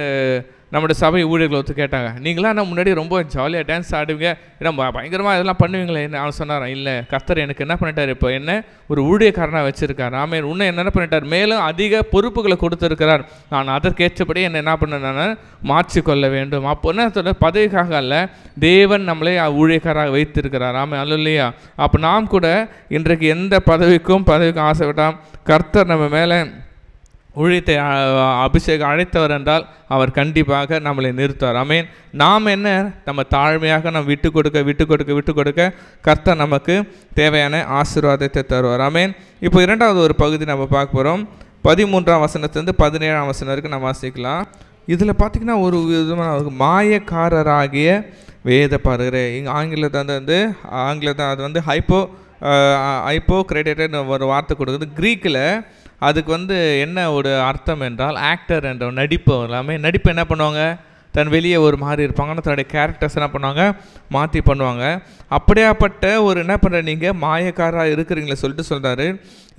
நம்முடைய சபை ஊழியர்களை ஒத்து கேட்டாங்க, நீங்களாம் என்ன முன்னாடி ரொம்ப ஜாலியாக டான்ஸ் ஆடுவீங்க, ஏன்னா பயங்கரமாக இதெல்லாம் பண்ணுவீங்களே என்ன? அவன் சொன்னார், இல்லை கர்த்தர் எனக்கு என்ன பண்ணிட்டார், இப்போ என்ன ஒரு ஊழியக்காரனாக வச்சுருக்கார். ஆமேன். இன்னும் என்ன பண்ணிட்டார், மேலும் அதிக பொறுப்புகளை கொடுத்துருக்கிறார். நான் அதற்கேற்றபடி என்ன பண்ணேன், மாற்றிக்கொள்ள வேண்டும். அப்போ என்ன பதவிக்காக அல்ல, தேவன் நம்மளை ஊழியக்காராக வைத்திருக்கிறார். ஆமாம் அல்லையா? அப்போ நாம் கூட இன்றைக்கு எந்த பதவிக்கும் ஆசைப்பட்டால் கர்த்தர் நம்ம மேலே ஊழியத்தை அபிஷேகம் அழைத்தவர் என்றால் அவர் கண்டிப்பாக நம்மளை நிறுத்துவார். ஆமேன். நாம் என்ன நம்ம தாழ்மையாக நம்ம விட்டு கொடுக்க கர்த்தர் நமக்கு தேவையான ஆசீர்வாதத்தை தருவார். ஆமேன். இப்போ இரண்டாவது ஒரு பகுதி நம்ம பார்க்க போகிறோம். 13ஆம் வசனத்துலேருந்து 17ஆம் வசனம் வரைக்கும் நம்ம வாசிக்கலாம். இதில் பார்த்திங்கன்னா ஒரு விதமான மாயக்காரராகிய வேத பாருகிறேன். இங்கே ஆங்கிலத்தை அது வந்து ஹைப்போக்ரேட்டட் ஒரு வார்த்தை கொடுக்குது. க்ரீக்கில் அதுக்கு வந்து என்ன ஒரு அர்த்தம் என்றால் ஆக்டர் என்ற நடிப்பு. எல்லாமே நடிப்பு என்ன பண்ணுவாங்க, தன் வெளியே ஒரு மாதிரி இருப்பாங்க, ஆனால் தன்னுடைய கேரக்டர்ஸ் என்ன பண்ணுவாங்க, மாற்றி பண்ணுவாங்க. அப்படியாப்பட்ட ஒரு என்ன பண்ணுற நீங்கள் மாயக்காராக இருக்கிறீங்களே சொல்லிட்டு சொல்கிறாரு.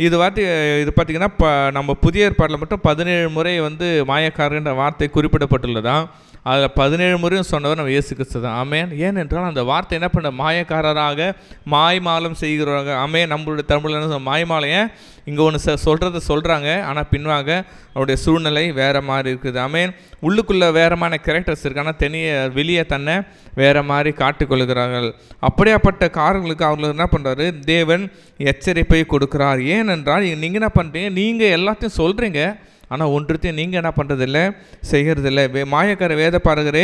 இது பார்த்திங்கன்னா நம்ம புதிய ஏற்பாட்டில் மட்டும் 17 முறை வந்து மாயக்காரன்ற வார்த்தை குறிப்பிடப்பட்டுள்ளதான். அதில் 17 முறையும் சொன்னவர் நம்ம இயேசு கிறிஸ்து தான். ஆமென். ஏனென்றால் அந்த வார்த்தை என்ன பண்ண, மாயக்காரராக மாய்மாலம் செய்கிறவங்க. ஆமென். நம்மளுடைய தமிழில் மாய்மாலையை இங்கே ஒன்று சொல்கிறாங்க, ஆனால் பின்வாங்க அவருடைய சூழ்நிலை வேறு மாதிரி இருக்குது. ஆமென். உள்ளுக்குள்ளே வேறமான கேரக்டர்ஸ் இருக்குது, ஆனால் வெளியே தன்னை வேறு மாதிரி காட்டிக்கொள்கிறார்கள். அப்படியாப்பட்ட காரர்களுக்கு அவங்களுக்கு என்ன பண்ணுறாரு, தேவன் எச்சரிப்பை கொடுக்குறார். ஏனென்றால் நீங்கள் என்ன பண்ணுறீங்க, நீங்கள் எல்லாத்தையும் சொல்கிறீங்க, ஆனால் ஒன்றுத்தையும் நீங்கள் என்ன பண்ணுறதில்ல, செய்கிறதில்ல. மாயக்கார வேத பாருகிறே,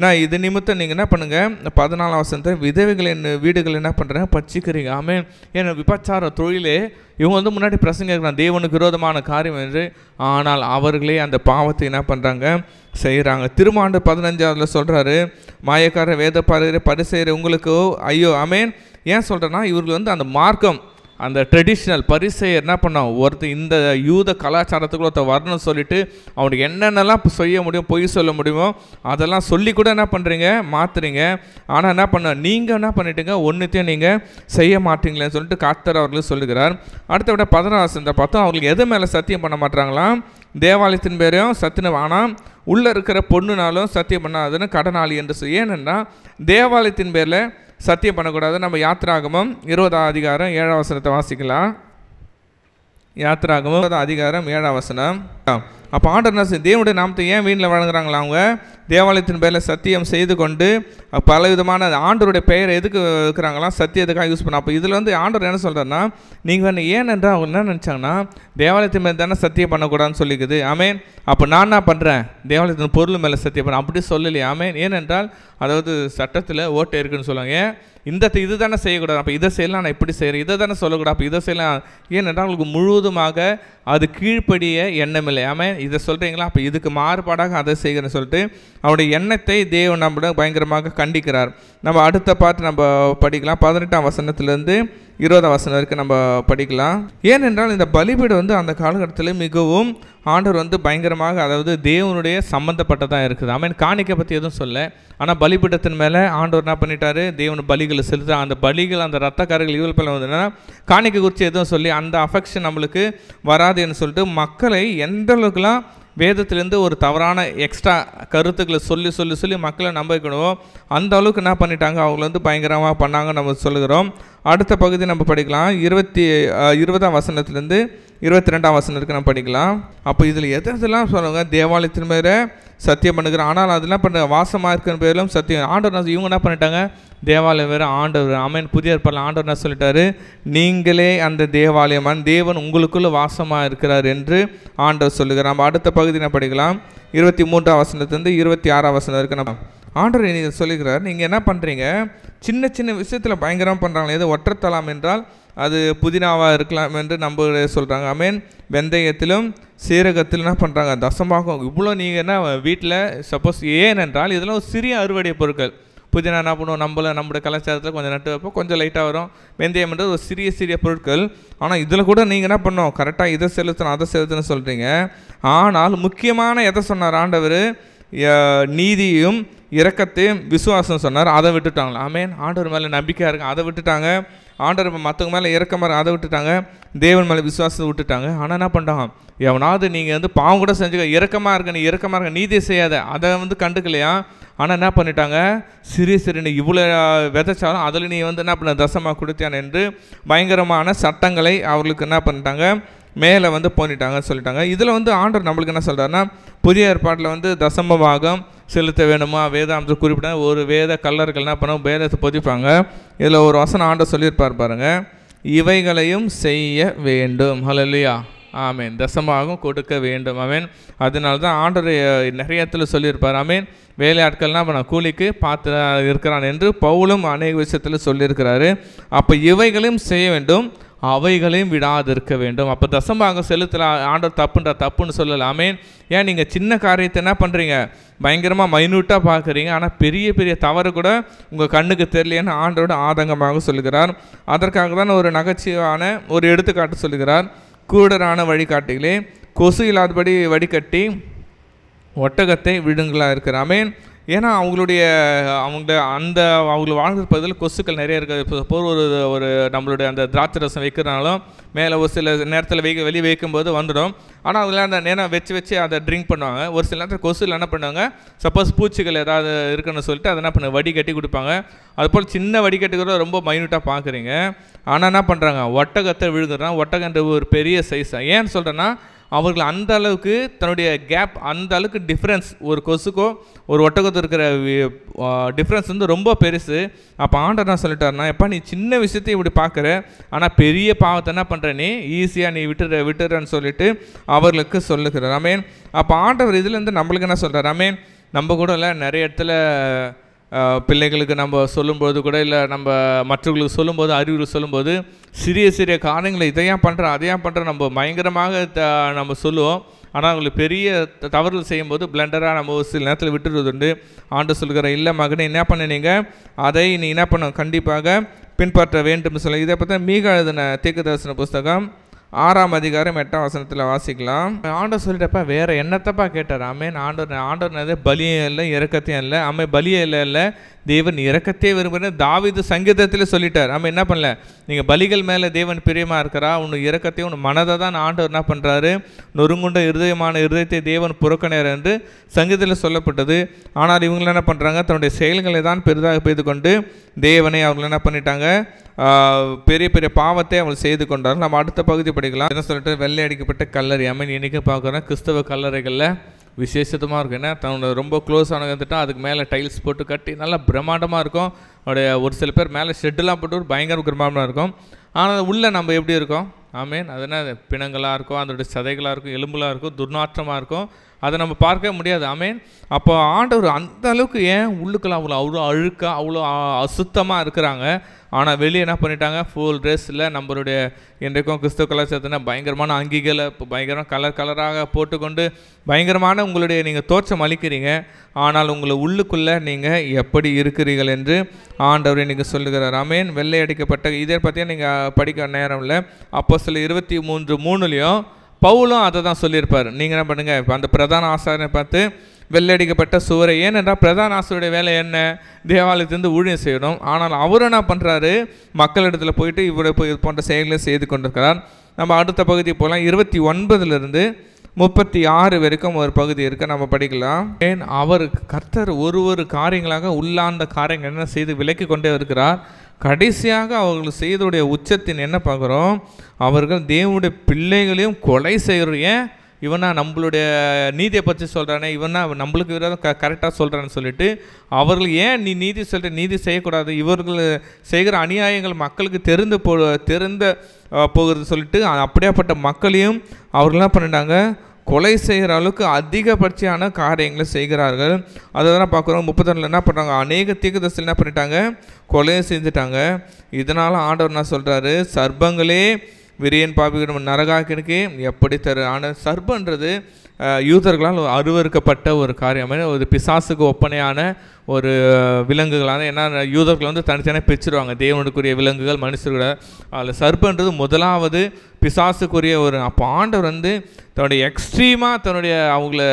நான் இது நிமித்தம் நீங்கள் என்ன பண்ணுங்கள், 14ஆம் வசனத்தை விதவைகளின் வீடுகள் என்ன பண்ணுறாங்க, பட்சிக்கிறீங்க. ஆமென். ஏன்னா விபச்சார தொழிலே இவங்க வந்து முன்னாடி பிரசங்க தேவனுக்கு விரோதமான காரியம் என்று, ஆனால் அவர்களே அந்த பாவத்தை என்ன பண்ணுறாங்க, செய்கிறாங்க. திருமாண்டு 15ஆவதுல சொல்கிறாரு, மாயக்கார வேத பாருகிற பரிசெயர் உங்களுக்கு ஐயோ. ஆமென். ஏன் சொல்கிறேன்னா, இவர்கள் வந்து அந்த மார்க்கம், அந்த ட்ரெடிஷ்னல் பரிசெயர் என்ன பண்ணோம், ஒருத்தர் இந்த யூத கலாச்சாரத்துக்குள்ள ஒருத்தர் வரணும்னு சொல்லிட்டு அவனுக்கு என்னென்னலாம் செய்ய முடியும், பொய் சொல்ல முடியுமோ அதெல்லாம் சொல்லி கூட என்ன பண்ணுறீங்க, மாற்றுறீங்க. ஆனால் என்ன பண்ண, நீங்கள் என்ன பண்ணிட்டீங்க, ஒன்றுத்தையும் நீங்கள் செய்ய மாட்டீங்களேன்னு சொல்லிட்டு கர்த்தர் அவர்களுக்கு சொல்லுகிறார். அடுத்த விட 16 வசனத்தை பார்த்தோம், அவங்களுக்கு எது மேலே சத்தியம் பண்ண மாட்டாங்களாம், தேவாலயத்தின் பேரையும் சத்தியம், ஆனால் உள்ளே இருக்கிற பொண்ணுனாலும் சத்தியம் பண்ணாதுன்னு கடனாளி என்று சொல்லி. ஏனென்னா தேவாலயத்தின் பேரில் சத்தியம் பண்ணக்கூடாது. நம்ம யாத்திராகமம் 20ஆம் அதிகாரம் 7ஆம் வசனத்தை வாசிக்கலாம். யாத்திராகமம் 20ஆம் அதிகாரம் 7ஆம் வசனம். அப்போ ஆண்டவர் தேவனுடைய நாமத்தை ஏன் வீணில் வழங்குறாங்களா, அவங்க தேவாலயத்தின் பேரில் சத்தியம் செய்து கொண்டு பல விதமான ஆண்டவருடைய பெயரை எதுக்கு இருக்கிறாங்களாம், சத்தியத்துக்காக யூஸ் பண்ண. அப்போ இதில் வந்து ஆண்டவர் என்ன சொல்கிறாருன்னா, நீங்கள் வந்து ஏனென்றால் அவங்க என்ன நினச்சாங்கன்னா, தேவாலயத்தின் மேலே தானே சத்தியம் பண்ணக்கூடாதுன்னு சொல்லிக்குது. ஆமேன். அப்போ நான் என்ன பண்ணுறேன், தேவாலயத்தின் பொருள் மேலே சத்தியம் பண்ண, அப்படி சொல்லலையே. ஆமேன். ஏனென்றால் அதாவது சட்டத்தில் ஓட்டை இருக்குன்னு சொல்லுவாங்க, இது தானே செய்யக்கூடாது, அப்போ இதை செய்யலாம், நான் இப்படி செய்கிறேன், இதை தானே சொல்லக்கூடாது, அப்போ இதை செய்யலாம். ஏனென்றால் உங்களுக்கு முழுவதுமாக அது கீழ்ப்படிய எண்ணமில்லை. ஆமாம், இதை சொல்கிறீங்களா, அப்போ இதுக்கு மாறுபாடாக அதை செய்கிறேன்னு சொல்லிட்டு அவருடைய எண்ணத்தை தேவன் நம்மள பயங்கரமாக கண்டிக்கிறார். நம்ம அடுத்த பாட்டு நம்ம படிக்கலாம், 18ஆம் வசனத்திலேருந்து 20ஆம் வசனம் வரைக்கும் நம்ம படிக்கலாம். ஏனென்றால் இந்த பலிபீடம் வந்து அந்த காலகட்டத்தில் மிகவும் ஆண்டவர் வந்து பயங்கரமாக, அதாவது தேவனுடைய சம்மந்தப்பட்டதாக இருக்குது. ஆமீன். காணிக்கை பற்றி எதுவும் சொல்ல, ஆனால் பலிபீடத்தின் மேலே ஆண்டவர் என்ன பண்ணிட்டாரு, தேவன் பலிகளை செலுத்த, அந்த பலிகள் அந்த ரத்தக்காரர்கள் இவள் பல வந்ததுன்னா காணிக்கை குறித்து எதுவும் சொல்லி அந்த அஃபெக்ஷன் நம்மளுக்கு வராதுன்னு சொல்லிட்டு மக்களை எந்த அளவுக்குலாம் வேதத்திலேருந்து ஒரு தவறான எக்ஸ்ட்ரா கருத்துக்களை சொல்லி மக்களை நம்ப வைக்கணும், அந்த அளவுக்கு என்ன பண்ணிட்டாங்க, அவங்கள வந்து பயங்கரமாக பண்ணாங்க நம்ம சொல்லுகிறோம். அடுத்த பகுதி நம்ம படிக்கலாம், 20ஆம் வசனத்துலேருந்து 22ஆம் வசனம் இருக்கு நம்ம படிக்கலாம். அப்போ இதில் எதெல்லாம் சொல்லுவாங்க, தேவாலயத்தின் மேலே சத்தியம் பண்ணுகிறோம், ஆனால் அதெல்லாம் பண்ண வாசமாக இருக்கிற பேரிலும் சத்தியம். ஆண்டவர் இவங்க என்ன பண்ணிட்டாங்க, தேவாலயம் வேறு ஆண்டவர். ஆமேன். புதிய ஏற்பாட்டில் ஆண்டவர் என்ன சொல்லிட்டாரு, நீங்களே அந்த தேவாலயமான தேவன் உங்களுக்குள்ள வாசமாக இருக்கிறார் என்று ஆண்டவர் சொல்லுகிறார். நம்ம அடுத்த பகுதி நான் படிக்கலாம், 23ஆம் வசனத்துலேருந்து 26ஆம் வசனம் இருக்கு. நம்ம ஆண்டவர் நீங்கள் சொல்லுகிறார், நீங்கள் என்ன பண்ணுறீங்க, சின்ன சின்ன விஷயத்தில் பயங்கரமாக பண்ணுறாங்களே, எது ஒற்றத்தலாம் என்றால் அது புதினாவாக இருக்கலாம் என்று நம்ம சொல்கிறாங்க. ஆமேன். வெந்தயத்திலும் சீரகத்திலும் என்ன பண்ணுறாங்க, தசமாகும். இவ்வளோ நீங்கள் என்ன வீட்டில் சப்போஸ், ஏனென்றால் இதெல்லாம் ஒரு சிறிய அறுவடை பொருட்கள். புதினா என்ன பண்ணுவோம், நம்மளுடைய கலாச்சாரத்தில் கொஞ்சம் நட்டு வைப்போம், கொஞ்சம் லைட்டாக வரும். வெந்தயம்ன்றது ஒரு சிறிய பொருட்கள். ஆனால் இதில் கூட நீங்கள் என்ன பண்ணோம், கரெக்டாக இதை செலுத்தணும் அதை செலுத்தணும்னு சொல்கிறீங்க. ஆனால் முக்கியமான எதை சொன்னார் ஆண்டவர், நீதியும் இரக்கத்தையும் விசுவாசம் சொன்னார், அதை விட்டுட்டாங்களா. ஆமேன். ஆண்டவர் மேலே நம்பிக்கையாக இருக்கு, அதை விட்டுட்டாங்க. ஆண்டவர் மற்றவங்க மேலே இறக்கமாக அதை விட்டுட்டாங்க, தேவன் மேலே விசுவாசத்தை விட்டுட்டாங்க. ஆனால் என்ன பண்ணிட்டாங்க, எவனாவது நீங்கள் வந்து பாவம் கூட செஞ்சுக்க, இறக்கமாக இருக்க நீதியை செய்யாத, அதை வந்து கண்டுக்கலையா. ஆனால் என்ன பண்ணிட்டாங்க, சிறிய நீ இவ்வளோ விதைச்சாலும் அதில் நீ வந்து என்ன பண்ண, தசமாக கொடுத்தியான் என்று பயங்கரமான சட்டங்களை அவர்களுக்கு என்ன பண்ணிட்டாங்க, மேலே வந்து போனிட்டாங்கன்னு சொல்லிட்டாங்க. இதில் வந்து ஆண்டவர் நம்மளுக்கு என்ன சொல்கிறாருன்னா, புதிய ஏற்பாட்டில் வந்து தசம பாகம் செலுத்த வேணுமா, வேதாந்தத்தை குறிப்பிட்ட ஒரு வேத கல்லர்கள் என்ன பண்ண, வேதத்தை பொதிப்பாங்க. இதில் ஒரு வசனம் ஆண்டவர் சொல்லியிருப்பார் பாருங்கள், இவைகளையும் செய்ய வேண்டும். ஹல்லேலூயா. ஆமேன். தசமாகவும் கொடுக்க வேண்டும். ஆமேன். அதனால தான் ஆண்டவர் நிறைய இடத்துல சொல்லியிருப்பார். ஆமேன். வேலையாட்கள்லாம் இப்போ நான் கூலிக்கு பார்த்து இருக்கிறான் என்று பவுலும் அநேக விஷயத்தில் சொல்லியிருக்கிறாரு. அப்போ இவைகளையும் செய்ய வேண்டும், அவைகளையும் விடாதிருக்க வேண்டும். அப்போ தசமாக செலுத்தல ஆண்டவர் தப்புன்னு சொல்லலாமே. ஏன் நீங்கள் சின்ன காரியத்தை என்ன பண்ணுறீங்க, பயங்கரமாக மைன்யூட்டாக பார்க்குறீங்க, ஆனால் பெரிய தவறு கூட உங்கள் கண்ணுக்கு தெரியலைன்னு ஆண்டோட ஆதங்கமாக சொல்லுகிறார். அதற்காக தான் ஒரு நகைச்சுவான ஒரு எடுத்துக்காட்டு சொல்லுகிறார். கூடரான வழிகாட்டிகளே, கொசு இல்லாதபடி வடிகட்டி ஒட்டகத்தை விடுங்களாக இருக்கிறார். ஆமேன். ஏன்னா அவங்க வாழ்கிற பகுதியில் கொசுக்கள் நிறைய இருக்குது. இப்போ ஒரு நம்மளுடைய அந்த திராட்சை ரசம் வைக்கிறனாலும் மேலே ஒரு சில நேரத்தில் வெளியே வைக்கும்போது வந்துடும். ஆனால் அதில் அந்த நேரம் வச்சு அதை ட்ரிங்க் பண்ணுவாங்க. ஒரு சில நேரத்தில் கொசுவில் என்ன பண்ணுவாங்க, சப்போஸ் பூச்சிகள் ஏதாவது இருக்குன்னு சொல்லிட்டு அதை என்ன பண்ண வடிகட்டி கொடுப்பாங்க. அதுபோல் சின்ன வடிகட்டி கூட ரொம்ப மைனூட்டாக பார்க்குறீங்க. ஆனால் என்ன பண்ணுறாங்க, ஒட்டகத்தை விழுங்குறாங்க. ஒட்டகன்ற ஒரு பெரிய சைஸ். ஏன்னு சொல்கிறேன்னா, அவர்கள் அந்த அளவுக்கு தன்னுடைய கேப், அந்த அளவுக்கு டிஃப்ரென்ஸ், ஒரு கொசுக்கோ ஒரு ஒட்டகத்துக்கு இருக்கிற டிஃப்ரென்ஸ் வந்து ரொம்ப பெருசு. அப்போ ஆண்டவர் என்ன சொல்லிட்டாருன்னா, எப்போ நீ சின்ன விஷயத்தையும் இப்படி பார்க்குற, ஆனால் பெரிய பாவத்தை என்ன பண்ணுற, நீ ஈஸியாக நீ விட்டுறன்னு சொல்லிட்டு அவர்களுக்கு சொல்லுகிறார். ஆமென். அப்போ ஆண்டவர் இதுலேருந்து நம்மளுக்கு என்ன சொல்கிறார், ஆமென். நம்ம கூட இல்லை நிறைய இடத்துல பிள்ளைகளுக்கு நம்ம சொல்லும்போது கூட, இல்லை நம்ம மற்றவர்களுக்கு சொல்லும்போது, அறிவுகளுக்கு சொல்லும்போது சிறிய சிறிய காரியங்களை இதையாக பண்ணுறேன் அதையாக பண்ணுறேன் நம்ம பயங்கரமாக நம்ம சொல்லுவோம். ஆனால் அவங்களுக்கு பெரிய தவறுகள் செய்யும்போது பிளண்டராக நம்ம ஒரு சில நேரத்தில் விட்டுருவதுண்டு. ஆண்டு சொல்கிற, இல்லை மகனே என்ன பண்ணினீங்க, அதை நீ என்ன பண்ண கண்டிப்பாக பின்பற்ற வேண்டும் சொல்ல. இதை பற்றி மீகா எழுதின தீர்க்கதரிசன புஸ்தகம் 6ஆம் அதிகாரம் 8ஆம் வசனத்தில் வாசிக்கலாம். ஆண்டவர் சொல்லிட்டப்பா வேறு என்னத்தப்பா கேட்டார். ஆமென். ஆண்டவர் பலியும் இல்லை இரக்கத்தையும் இல்லை. பலியே இல்லை, தேவன் இரக்கத்தையே விரும்புகிறேன் தாவீது சங்கீதத்தில் சொல்லிட்டார். என்ன பண்ணல, நீங்கள் பலிகள் மேலே தேவன் பிரியமாக இருக்கிறா, உன் இரக்கத்தையும் உன் மனதை தான் ஆண்டவர் என்ன பண்ணுறாரு, நொறுங்குண்ட இருதயத்தை தேவன் புறக்கணியார் என்று சங்கீதத்தில் சொல்லப்பட்டது. ஆனால் இவங்க என்ன பண்ணுறாங்க, தன்னுடைய செயல்களை தான் பெரிதாக பெய்து கொண்டு தேவனை அவங்க என்ன பண்ணிட்டாங்க, பெரிய பெரிய பாவத்தை அவங்க செய்து கொண்டார்கள். நம்ம அடுத்த பகுதி படிக்கலாம். என்ன சொல்லிட்டு, வெள்ளை அடிக்கப்பட்ட கல்லறை. இன்றைக்கி பார்க்குறோம் கிறிஸ்தவ கல்லறைகளில் விசேஷமாக இருக்கும். ஏன்னா தன்னோட ரொம்ப க்ளோஸ் ஆனதுட்டால் அதுக்கு மேலே டைல்ஸ் போட்டு கட்டி நல்லா பிரம்மாண்டமாக இருக்கும். அவருடைய ஒரு சில பேர் மேலே ஷெட்டெலாம் போட்டு பயங்கர பிரம்மாண்டமாக இருக்கும். ஆனால் உள்ளே நம்ம எப்படி இருக்கோம், ஆமேன். அதனால் பிணங்களாக இருக்கும், அதோடைய சதைகளாக இருக்கும், எலும்புலாக இருக்கும், துர்நாற்றமாக இருக்கும். அதை நம்ம பார்க்கவே முடியாது. ஆமேன். அப்போ ஆண்டவர் அந்த அளவுக்கு ஏன் உள்ளுக்கெல்லாம் அவ்வளோ அழுக்காக அவ்வளோ அசுத்தமாக இருக்கிறாங்க. ஆனால் வெளியே என்ன பண்ணிட்டாங்க, ஃபுல் ட்ரெஸ்ஸில் நம்மளுடைய இன்றைக்கும் கிறிஸ்தவ கலாச்சாரத்தினா பயங்கரமான அங்கிகளை இப்போ பயங்கரமாக கலராக போட்டுக்கொண்டு பயங்கரமான உங்களுடைய நீங்கள் தோற்றம் அளிக்கிறீங்க. ஆனால் உங்களை உள்ளுக்குள்ளே நீங்கள் எப்படி இருக்கிறீர்கள் என்று ஆண்டவர் நீங்கள் சொல்லுகிறார். ஆமேன். வெள்ளை அடிக்கப்பட்ட இதை பற்றியும் நீங்கள் படிக்க நேரம் இல்லை. அப்போஸ்தலர் 23:3 பவுலும் அதை தான் சொல்லியிருப்பார். நீங்கள் என்ன பண்ணுங்கள், இப்போ அந்த பிரதான ஆசாரியனை பார்த்து வெள்ளடிக்கப்பட்ட சுவரை, ஏனென்றால் பிரதான ஆசிரியருடைய வேலை என்ன, தேவாலயத்திலிருந்து ஊழியம் செய்யணும். ஆனால் அவர் என்ன பண்ணுறாரு, மக்களிடத்தில் போயிட்டு இவரை இது போன்ற செயல்களை செய்து கொண்டிருக்கிறார். நம்ம அடுத்த பகுதி போகலாம். 29 36 வரைக்கும் ஒரு பகுதி இருக்குது, நம்ம படிக்கலாம். ஏன் அவர் கர்த்தர் ஒரு காரியங்களாக உள்ளார்ந்த காரியங்கள் என்ன செய்து விலக்கி கொண்டே இருக்கிறார். கடைசியாக அவர்கள் செய்தோடைய உச்சத்தின் என்ன பார்க்குறோம், அவர்கள் தேவனுடைய பிள்ளைகளையும் கொலை செய்கிற. ஏன் இவனா நம்மளுடைய நீதியை பற்றி சொல்கிறானே, இவனா நம்மளுக்கு விரோதம் கரெக்டாக சொல்கிறான்னு சொல்லிட்டு அவர்கள் ஏன் நீ நீதி சொல்கிற, நீதி செய்யக்கூடாது, இவர்கள் செய்கிற அநியாயங்கள் மக்களுக்கு தெரிந்து போகிறது சொல்லிட்டு அப்படியாப்பட்ட மக்களையும் அவர்கள் என்ன பண்ணிட்டாங்க, கொலை செய்கிற அளவுக்கு அதிகபட்சமான காரியங்களை செய்கிறார்கள். அதை தான் பார்க்குறோம். 32 என்ன பண்ணுறாங்க, அநேக தீர்க்கதரிசிகள் என்ன பண்ணிட்டாங்க, கொலையை செஞ்சுட்டாங்க. இதனால் ஆண்டவர் என்ன சொல்கிறாரு, சர்ப்பங்களே விரியன் பாபிகளிடம் நரகாக்கினுக்கு எப்படி தரு. ஆனால் சர்ப்பன்றது யூதர்களால் அருவறுக்கப்பட்ட ஒரு காரியம், ஒரு பிசாசுக்கு ஒப்பனையான ஒரு விலங்குகளான. ஏன்னா யூதர்கள் வந்து தனித்தனியாக பிரிச்சிருவாங்க, தேவனுக்குரிய விலங்குகள், மனுஷர்கள. அதில் சர்ப்பன்றது முதலாவது பிசாசுக்குரிய ஒரு. அப்போ ஆண்டவர் வந்து தன்னுடைய எக்ஸ்ட்ரீமாக தன்னுடைய அவங்கள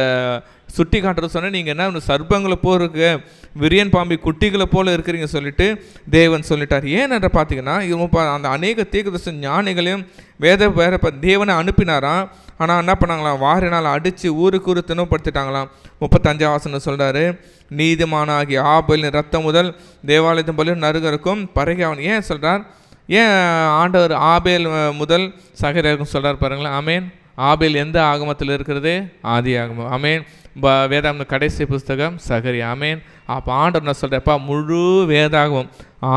சுட்டி காட்டுறது சொன்னால், நீங்கள் என்ன சர்ப்பங்களை போல் இருக்கு, விரியன் பாம்பி குட்டிகளை போல் இருக்கிறீங்க சொல்லிட்டு தேவன் சொல்லிட்டார். ஏன்னு பார்த்தீங்கன்னா, அந்த அநேக தீர்க்கதரிசி ஞானிகளையும் வேற தேவனை அனுப்பினாராம். ஆனால் என்ன பண்ணாங்களாம், வாரினால் அடித்து ஊருக்கு தினப்படுத்திட்டாங்களாம். 35ஆம் வசனம் சொல்கிறாரு, நீதிமானாகிய ஆபேலின் ரத்தம் முதல் தேவாலயத்தின் போல நறுகருக்கும் பரகி அவன். ஏன் சொல்கிறார், ஏன் ஆண்டவர் ஆபேல் முதல் சகரியாருக்கும் சொல்கிறார் பாருங்களேன். ஆமேன். ஆபேல் எந்த ஆகமத்தில் இருக்கிறது, ஆதி ஆகமம். ஆமேன். வேதாகம கடைசி புஸ்தகம் சகரியா. ஆமேன். அப்போ ஆண்டவர் நான் சொல்கிறப்பா, முழு வேதாகமம்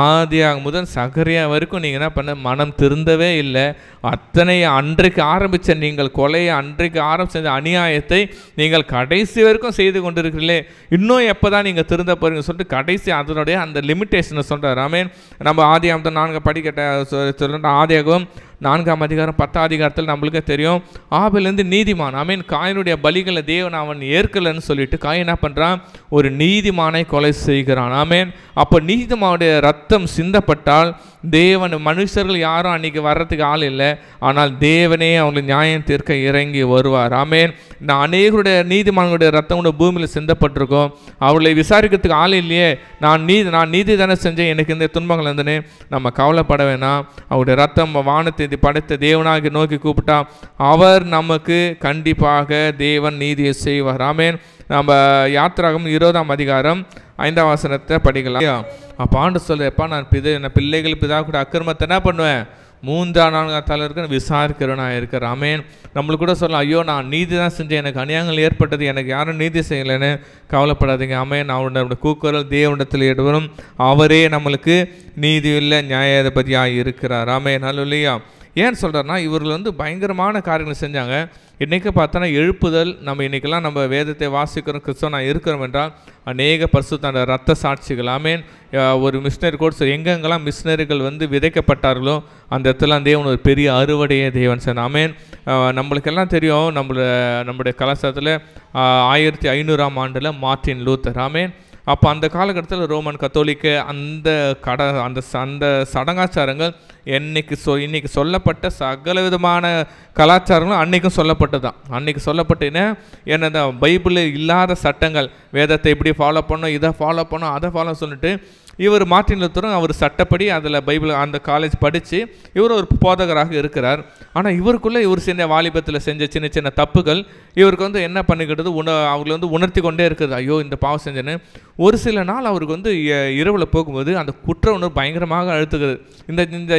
ஆதியாகும் முதல் சகரியா வரைக்கும் நீங்கள் என்ன பண்ண மனம் திருந்தவே இல்லை. அத்தனை அன்றைக்கு ஆரம்பித்த நீங்கள் கொலையை, அன்றைக்கு ஆரம்பித்த அநியாயத்தை நீங்கள் கடைசி வரைக்கும் செய்து கொண்டிருக்கிறீர்களே, இன்னும் எப்போ தான் நீங்கள் திருந்த போகிறீங்க சொல்லிட்டு கடைசி அதனுடைய அந்த லிமிட்டேஷனை சொல்கிறார். ஆமேன். நம்ம ஆதியாகமத்தை 4 படிக்கட்ட சொல்கிற ஆதியாகமம் 4ஆம் அதிகாரம் 10ஆம் அதிகாரத்தில் நம்மளுக்கே தெரியும், ஆபேலிருந்து நீதிமான். ஆமீன். காயினுடைய பலிகளை தேவன் அவன் ஏற்கலன்னு சொல்லிட்டு காயின் என்ன பண்ணுறான், ஒரு நீதிமானை அநியாயமாய் கொலை செய்கிறான். ஆமேன். அப்போ நீதிமானுடைய ரத்தம் சிந்தப்பட்டால் தேவன், மனுஷர்கள் யாரும் அன்றைக்கி வர்றதுக்கு ஆள் இல்லை, ஆனால் தேவனே அவங்களை நியாயம் தீர்க்க இறங்கி வருவார். ஆமேன். நான் அநேகருடைய நீதிமான்களுடைய ரத்தம் கூட பூமியில் சிந்தப்பட்டிருக்கோம், அவளை விசாரிக்கிறதுக்கு ஆள் இல்லையே, நான் நீதி தானே செஞ்சேன், எனக்கு இந்த துன்பங்கள் இருந்தேன்னு நம்ம கவலைப்பட வேணாம். அவருடைய ரத்தம் வானத்தை படைத்த தேவனாக நோக்கி கூப்பிட்டா அவர் நமக்கு கண்டிப்பாக தேவன் நீதியை செய்வார். ஆமேன். நம்ம யாத்திராகமம் 20ஆம் அதிகாரம் 5ஆம் வசனத்தை படிக்கலாம். அப்போ ஆண்டு சொல்றப்பா, நான் பிள்ளைகள் பிதா கூட அக்கிரமத்தை என்ன பண்ணுவேன், 3ஆம் 4ஆம் தலைவருக்கு விசாரிக்கிறவனா இருக்கிறேன். ஆமேன். நம்மளுக்கு கூட சொல்லலாம், ஐயோ நான் நீதி தான் செஞ்சேன், எனக்கு அநியாயங்கள் ஏற்பட்டது, எனக்கு யாரும் நீதி செய்யலைன்னு கவலைப்படாதீங்க. ஆமேன். அவருடைய கூக்குரல் தேவனிடத்தில் எடுவரும், அவரே நம்மளுக்கு நீதியுள்ள நியாயாதிபதியாக இருக்கிறார். ஆமேன். ஹல்லேலூயா. ஏன் சொல்கிறேன்னா, இவர்கள் பயங்கரமான காரியங்களை செஞ்சாங்க. இன்றைக்கி பார்த்தோன்னா எழுப்புதல், நம்ம இன்றைக்கெல்லாம் நம்ம வேதத்தை வாசிக்கிறோம், கிறிஸ்தவனாக இருக்கிறோம் என்றால் அநேக பரிசுத்த ரத்த சாட்சிகள். ஆமேன். ஒரு மிஷினரி கோர்ஸ் எங்கெங்கெல்லாம் மிஷினரிகள் விதைக்கப்பட்டார்களோ அந்த இடத்துல தேவன் ஒரு பெரிய அறுவடையே தேவன் சார். ஆமேன். நம்மளுக்கெல்லாம் தெரியும், நம்முடைய கலாச்சாரத்தில் 1500ஆம் ஆண்டில் மார்ட்டின் லூத்தர். ஆமேன். அப்போ அந்த காலகட்டத்தில் ரோமன் கத்தோலிக்க அந்த சடங்காச்சாரங்கள் இன்னைக்கு சொல்லப்பட்ட சகல விதமான கலாச்சாரங்களும் அன்றைக்கும் சொல்லப்பட்டது தான். அன்றைக்கி சொல்லப்பட்டேன்னா என்னது, பைபிளில் இல்லாத சட்டங்கள், வேதத்தை இப்படி ஃபாலோ பண்ணோம், இதை ஃபாலோ பண்ணோம், அதை ஃபாலோ சொல்லிட்டு இவர் மார்ட்டின் லூத்தரும் அவர் சட்டப்படி அதில் பைபிள் அந்த காலேஜ் படித்து இவர் ஒரு போதகராக இருக்கிறார். ஆனால் இவர் செஞ்ச வாலிபத்தில் செஞ்ச சின்ன சின்ன தப்புகள் இவருக்கு என்ன பண்ணிக்கிட்டது, அவங்களை உணர்த்தி கொண்டே இருக்குது, ஐயோ இந்த பாவம் செஞ்சேன்னு. ஒரு சில நாள் அவருக்கு இரவில் போகும்போது அந்த குற்ற உணர்வு பயங்கரமாக அழுத்துகிறது.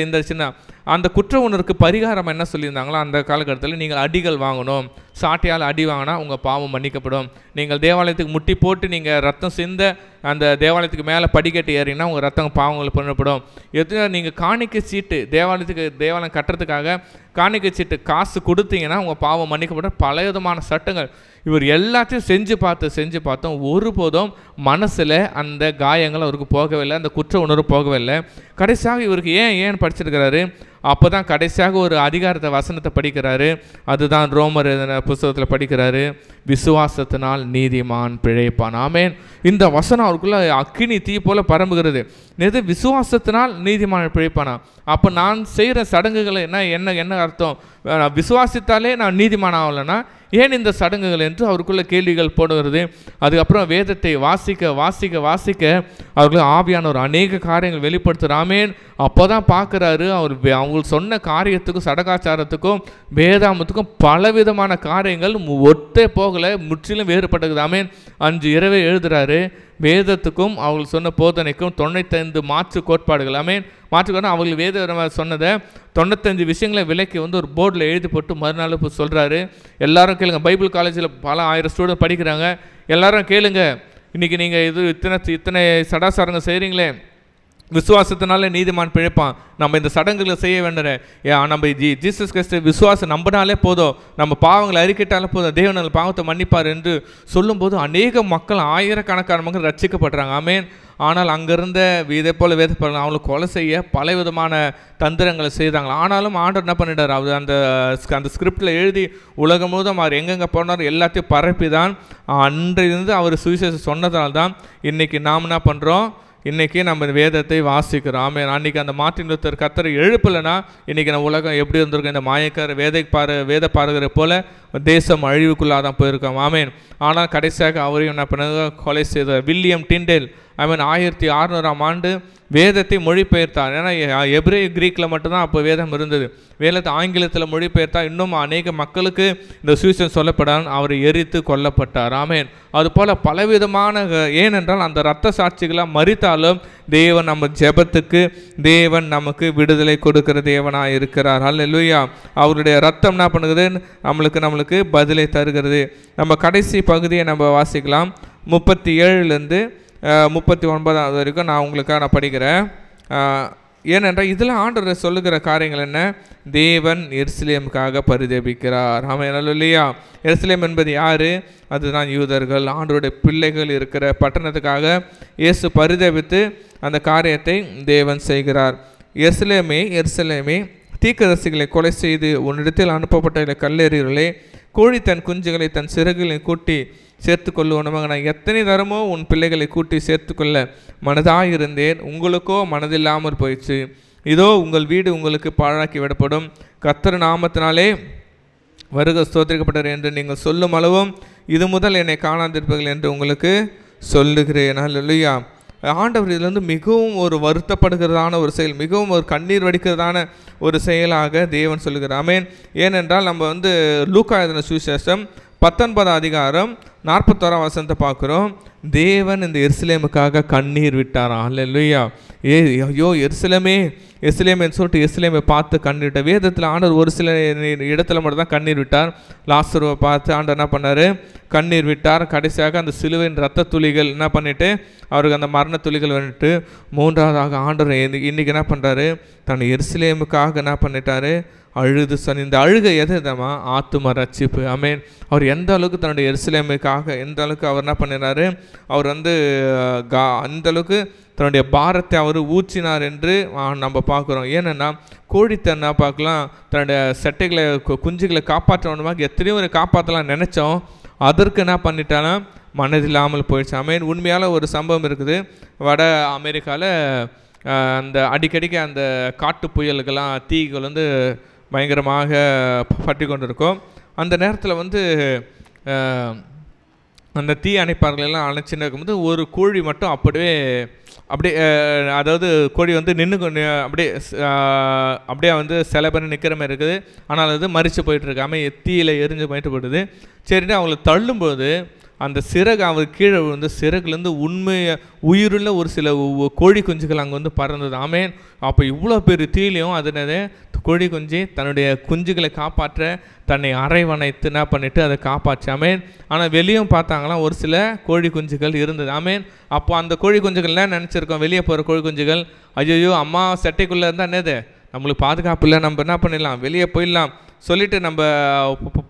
இந்த சின்ன அந்த குற்ற உணர்வுக்கு பரிகாரம் என்ன சொல்லியிருந்தாங்களோ அந்த காலகட்டத்தில், நீங்கள் அடிகள் வாங்கணும், சாட்டையால் அடி வாங்கினா உங்கள் பாவம் மன்னிக்கப்படும், நீங்கள் தேவாலயத்துக்கு முட்டி போட்டு நீங்கள் ரத்தம் சிந்த அந்த தேவாலயத்துக்கு மேலே படிக்கட்டு ஏறிங்கன்னா உங்கள் ரத்தம் பாவங்கள் பண்ணப்படும், எத்தனை நீங்கள் காணிக்கை சீட்டு தேவாலயம் கட்டுறதுக்காக காணிக்கை சீட்டு காசு கொடுத்தீங்கன்னா உங்கள் பாவம் மன்னிக்கப்படும், பல விதமான சட்டங்கள். இவர் எல்லாத்தையும் செஞ்சு பார்த்தோம், ஒருபோதும் மனசில் அந்த காயங்கள் அவருக்கு போகவே இல்லை, அந்த குற்ற உணர்வு போகவே இல்லை. கடைசியாக இவருக்கு ஏன் படிச்சிருக்கிறாரு, அப்போ தான் கடைசியாக ஒரு அதிகாரத்தை வசனத்தை படிக்கிறாரு. அதுதான் ரோமர் புஸ்தகத்தில் படிக்கிறாரு, விசுவாசத்தினால் நீதிமான் பிழைப்பான். ஆமேன். இந்த வசனம் அவருக்குள்ள அக்கினி தீ போல பரம்புகிறது. எது விசுவாசத்தினால் நீதிமான் பிழைப்பானா? அப்போ நான் செய்கிற சடங்குகளை என்ன அர்த்தம், விசுவாசித்தாலே நான் நீதிமான் ஆகலைன்னா ஏன் இந்த சடங்குகள் என்று அவருக்குள்ள கேள்விகள் போடுகிறது. அதுக்கப்புறம் வேதத்தை வாசிக்க அவர்கள் ஆவியானவர் அநேக காரியங்கள் வெளிப்படுத்துகிறார். ஆமேன். அப்போ தான் பார்க்குறாரு, அவங்க சொன்ன காரியத்துக்கும் சடங்காச்சாரத்துக்கும் வேதாமத்துக்கும் பலவிதமான காரியங்கள் ஒட்டே போகலை, முற்றிலும் வேறுபட்டது. ஆமேன். 5 இரவே எழுதுகிறாரு, வேதத்துக்கும் அவர்கள் சொன்ன போதனைக்கும் 95 மாற்று கோட்பாடுகள். ஆமேன். மாற்றுக்கோனா அவங்களுக்கு வேத சொன்னதை 95 விஷயங்களை விலைக்கு ஒரு போர்டில் எழுதி போட்டு மறுநாள் சொல்கிறாரு. எல்லாரும் கேளுங்க, பைபிள் காலேஜில் பல 1000 ஸ்டூடெண்ட் படிக்கிறாங்க, எல்லாரும் கேளுங்க, இன்றைக்கி நீங்கள் இத்தனை சடாசாரங்க செய்கிறீங்களே, விசுவாசத்தினால நீதிமான் பிழைப்பான், நம்ம இந்த சடங்குகளை செய்ய வேண்டிய நம்ம ஜீசஸ் கிறிஸ்து விசுவாசம் நம்பினாலே போதும், நம்ம பாவங்களை அறிக்கிட்டாலே போதும், தேவனால் பாவத்தை மன்னிப்பார் என்று சொல்லும்போது அநேக மக்கள், ஆயிரக்கணக்கான மக்கள் ரட்சிக்கப்படுறாங்க. ஆமேன். ஆனால் அங்கிருந்த இதே போல் வேதப்பாளர்கள் அவங்களை கொலை செய்ய பல விதமான தந்திரங்களை செய்தாங்க. ஆனாலும் ஆண்டவர் என்ன பண்ணிட்டார், அவர் அந்த ஸ்கிரிப்டில் எழுதி உலகம் முழுவதும் அவர் எங்கெங்கே போனார் எல்லாத்தையும் பரப்பி தான் அன்றிலிருந்து அவர் சுவிசேஷம் சொன்னதால் தான் இன்றைக்கி நாம் என்ன பண்ணுறோம், இன்றைக்கி நம்ம வேதத்தை வாசிக்கிறோம். ஆமே. அன்றைக்கி அந்த மார்ட்டின் லூத்தர் கர்த்தரை எழுப்பலைன்னா இன்றைக்கி நம்ம உலகம் எப்படி இருந்திருக்கோம், இந்த மாயக்கார வேத பாருகிற போல் தேசம் அழிவுக்குள்ளாதான் போயிருக்கோம். ஆமேன். ஆனால் கடைசியாக அவரையும் என்ன பண்ண கொலை செய்தார். வில்லியம் டிண்டேல் 1600ஆம் ஆண்டு வேதத்தை மொழிபெயர்த்தார். ஏன்னா எபிரேய கிரீக்கில் மட்டும்தான் அப்போ வேதம் இருந்தது. வேதத்தை ஆங்கிலத்தில் மொழிபெயர்த்தால் இன்னும் அநேக மக்களுக்கு இந்த சுவிசேஷம் சொல்லப்படாமல் அவரை எரித்து கொல்லப்பட்டார். ஆமேன். அதுபோல் பலவிதமான, ஏனென்றால் அந்த இரத்த சாட்சிகளாக மரித்தாலும் தேவன் நம்ம ஜெபத்துக்கு தேவன் நமக்கு விடுதலை கொடுக்கிற தேவனாக இருக்கிறார். அல்லேலூயா. அவருடைய ரத்தம் என்ன பண்ணுகிறது, நம்மளுக்கு பதிலை தருகிறது. நம்ம கடைசி பகுதியை நம்ம வாசிக்கலாம். 37லேருந்து 39 வரைக்கும் நான் உங்களுக்காக படிக்கிறேன். ஏனென்றால் இதில் ஆண்டவர் சொல்லுகிற காரியங்கள் என்ன, தேவன் எருசலேமுக்காக பரிதபிக்கிறார். ஆமென். அல்லேலூயா. எருசலேம் என்பது யார், அதுதான் யூதர்கள், ஆண்டவருடைய பிள்ளைகள் இருக்கிற பட்டணத்துக்காக இயேசு பரிதபித்து அந்த காரியத்தை தேவன் செய்கிறார். எருசலேமே தீர்க்கதரிசிகளை கொலை செய்து உன்னிடத்தில் அனுப்பப்பட்ட கல்லெறிகளே, கோழி தன் குஞ்சுகளை தன் சிறகுகளை கூட்டி சேர்த்து கொள்ளுவனமாக நான் எத்தனை தரமோ உன் பிள்ளைகளை கூட்டி சேர்த்து கொள்ள மனதாக இருந்தேன், உங்களுக்கோ மனதில்லாமல் போயிடுச்சு. இதோ உங்கள் வீடு உங்களுக்கு பாழாக்கி விடப்படும், கர்த்தர் நாமத்தினாலே வருக ஸ்தோத்திரிக்கப்பட்டார் என்று நீங்கள் சொல்லும் அளவும் இது முதல் என்னை காணாதிருப்பீர்கள் என்று உங்களுக்கு சொல்லுகிறேன். அல்லேலூயா. ஆண்டவர் இதில் மிகவும் ஒரு வருத்தப்படுகிறதான ஒரு செயல், மிகவும் ஒரு கண்ணீர் வடிக்கிறதான ஒரு செயலாக தேவன் சொல்லுகிறார். ஆமென். ஏனென்றால் நம்ம லூக்கா எழுதின சுவிசேஷம் 19 அதிகாரம் 41 வசனத்தை பார்க்குறோம். தேவன் இந்த எருசலேமுக்காக கண்ணீர் விட்டாரா. அல்லேலூயா. ஐயோ எருசலேமே எருசலேமேன்னு சொல்லிட்டு எருசலேமை பார்த்து கண்ணீர் விட்டார். வேதத்தில் ஆண்டவர் ஒரு சில இடத்துல மட்டும் தான் கண்ணீர் விட்டார். லாசருவை பார்த்து ஆண்டவர் என்ன பண்ணார், கண்ணீர் விட்டார். கடைசியாக அந்த சிலுவையின் ரத்த துளிகள் என்ன பண்ணிட்டு அவருக்கு அந்த மரண துளிகள் வந்துட்டு மூன்றாவதாக ஆண்டவர் இன்றைக்கி என்ன பண்ணுறாரு, தன் எருசலேமுக்காக என்ன பண்ணிட்டாரு, அழுது இந்த அழுகை எதுமா ஆத்தும ரட்சிப்பு. ஆமென். அவர் எந்த அளவுக்கு தன்னுடைய எருசலேமுக்காக எந்த அளவுக்கு அவர் என்ன பண்ணினார், அவர் அந்த அளவுக்கு தன்னுடைய பாரத்தை அவர் ஊற்றினார் என்று நம்ம பார்க்குறோம். ஏன்னா கோழித்தன்னா பார்க்கலாம், தன்னுடைய செட்டைகளை குஞ்சுகளை காப்பாற்றணுமாக எத்தனையோ ஒரு காப்பாற்றலாம் நினச்சோம், அதற்கு என்ன பண்ணிட்டானா மனதில்லாமல் போயிடுச்சு. ஆமென். உண்மையால் ஒரு சம்பவம் இருக்குது. வட அமெரிக்காவில் அந்த அடிக்கடிக்கு அந்த காட்டு புயல்கள்லாம் தீகள் பயங்கரமாக பற்றி கொண்டு இருக்கும். அந்த நேரத்தில் அந்த தீ அணைப்பார்கள் எல்லாம் அணைச்சின்னு இருக்கும்போது ஒரு கோழி மட்டும் அப்படியே அதாவது கோழி நின்று அப்படியே சில பேர் நிற்கிற மாதிரி இருக்குது. ஆனால் அது மறித்து போயிட்டுருக்கு. தீயில் எரிஞ்சு போயிட்டு போயிடுது. சரிட்டு அவங்களை தள்ளும்போது அந்த சிறகு அவர் கீழே சிறகுலேருந்து உயிருள்ள ஒரு சில கோழி குஞ்சுகள் அங்கே பறந்தது. ஆமேன். அப்போ இவ்வளோ பெரிய தீலையும் அதனது கோழி குஞ்சு தன்னுடைய குஞ்சுகளை காப்பாற்ற தன்னை அரைவணைத்து என்ன பண்ணிவிட்டு அதை காப்பாற்று. ஆமேன். ஆனால் வெளியும் பார்த்தாங்களாம் ஒரு சில கோழி குஞ்சுகள் இருந்தது. ஆமேன். அப்போ அந்த கோழி குஞ்சுகள்லாம் நினச்சிருக்கோம், வெளியே போகிற கோழி குஞ்சுகள், ஐயோ அம்மா சட்டைக்குள்ளே இருந்தால் என்னது நம்மளுக்கு பாதுகாப்பு இல்லை, நம்ம என்ன பண்ணிடலாம் வெளியே போயிடலாம் சொல்லிவிட்டு நம்ம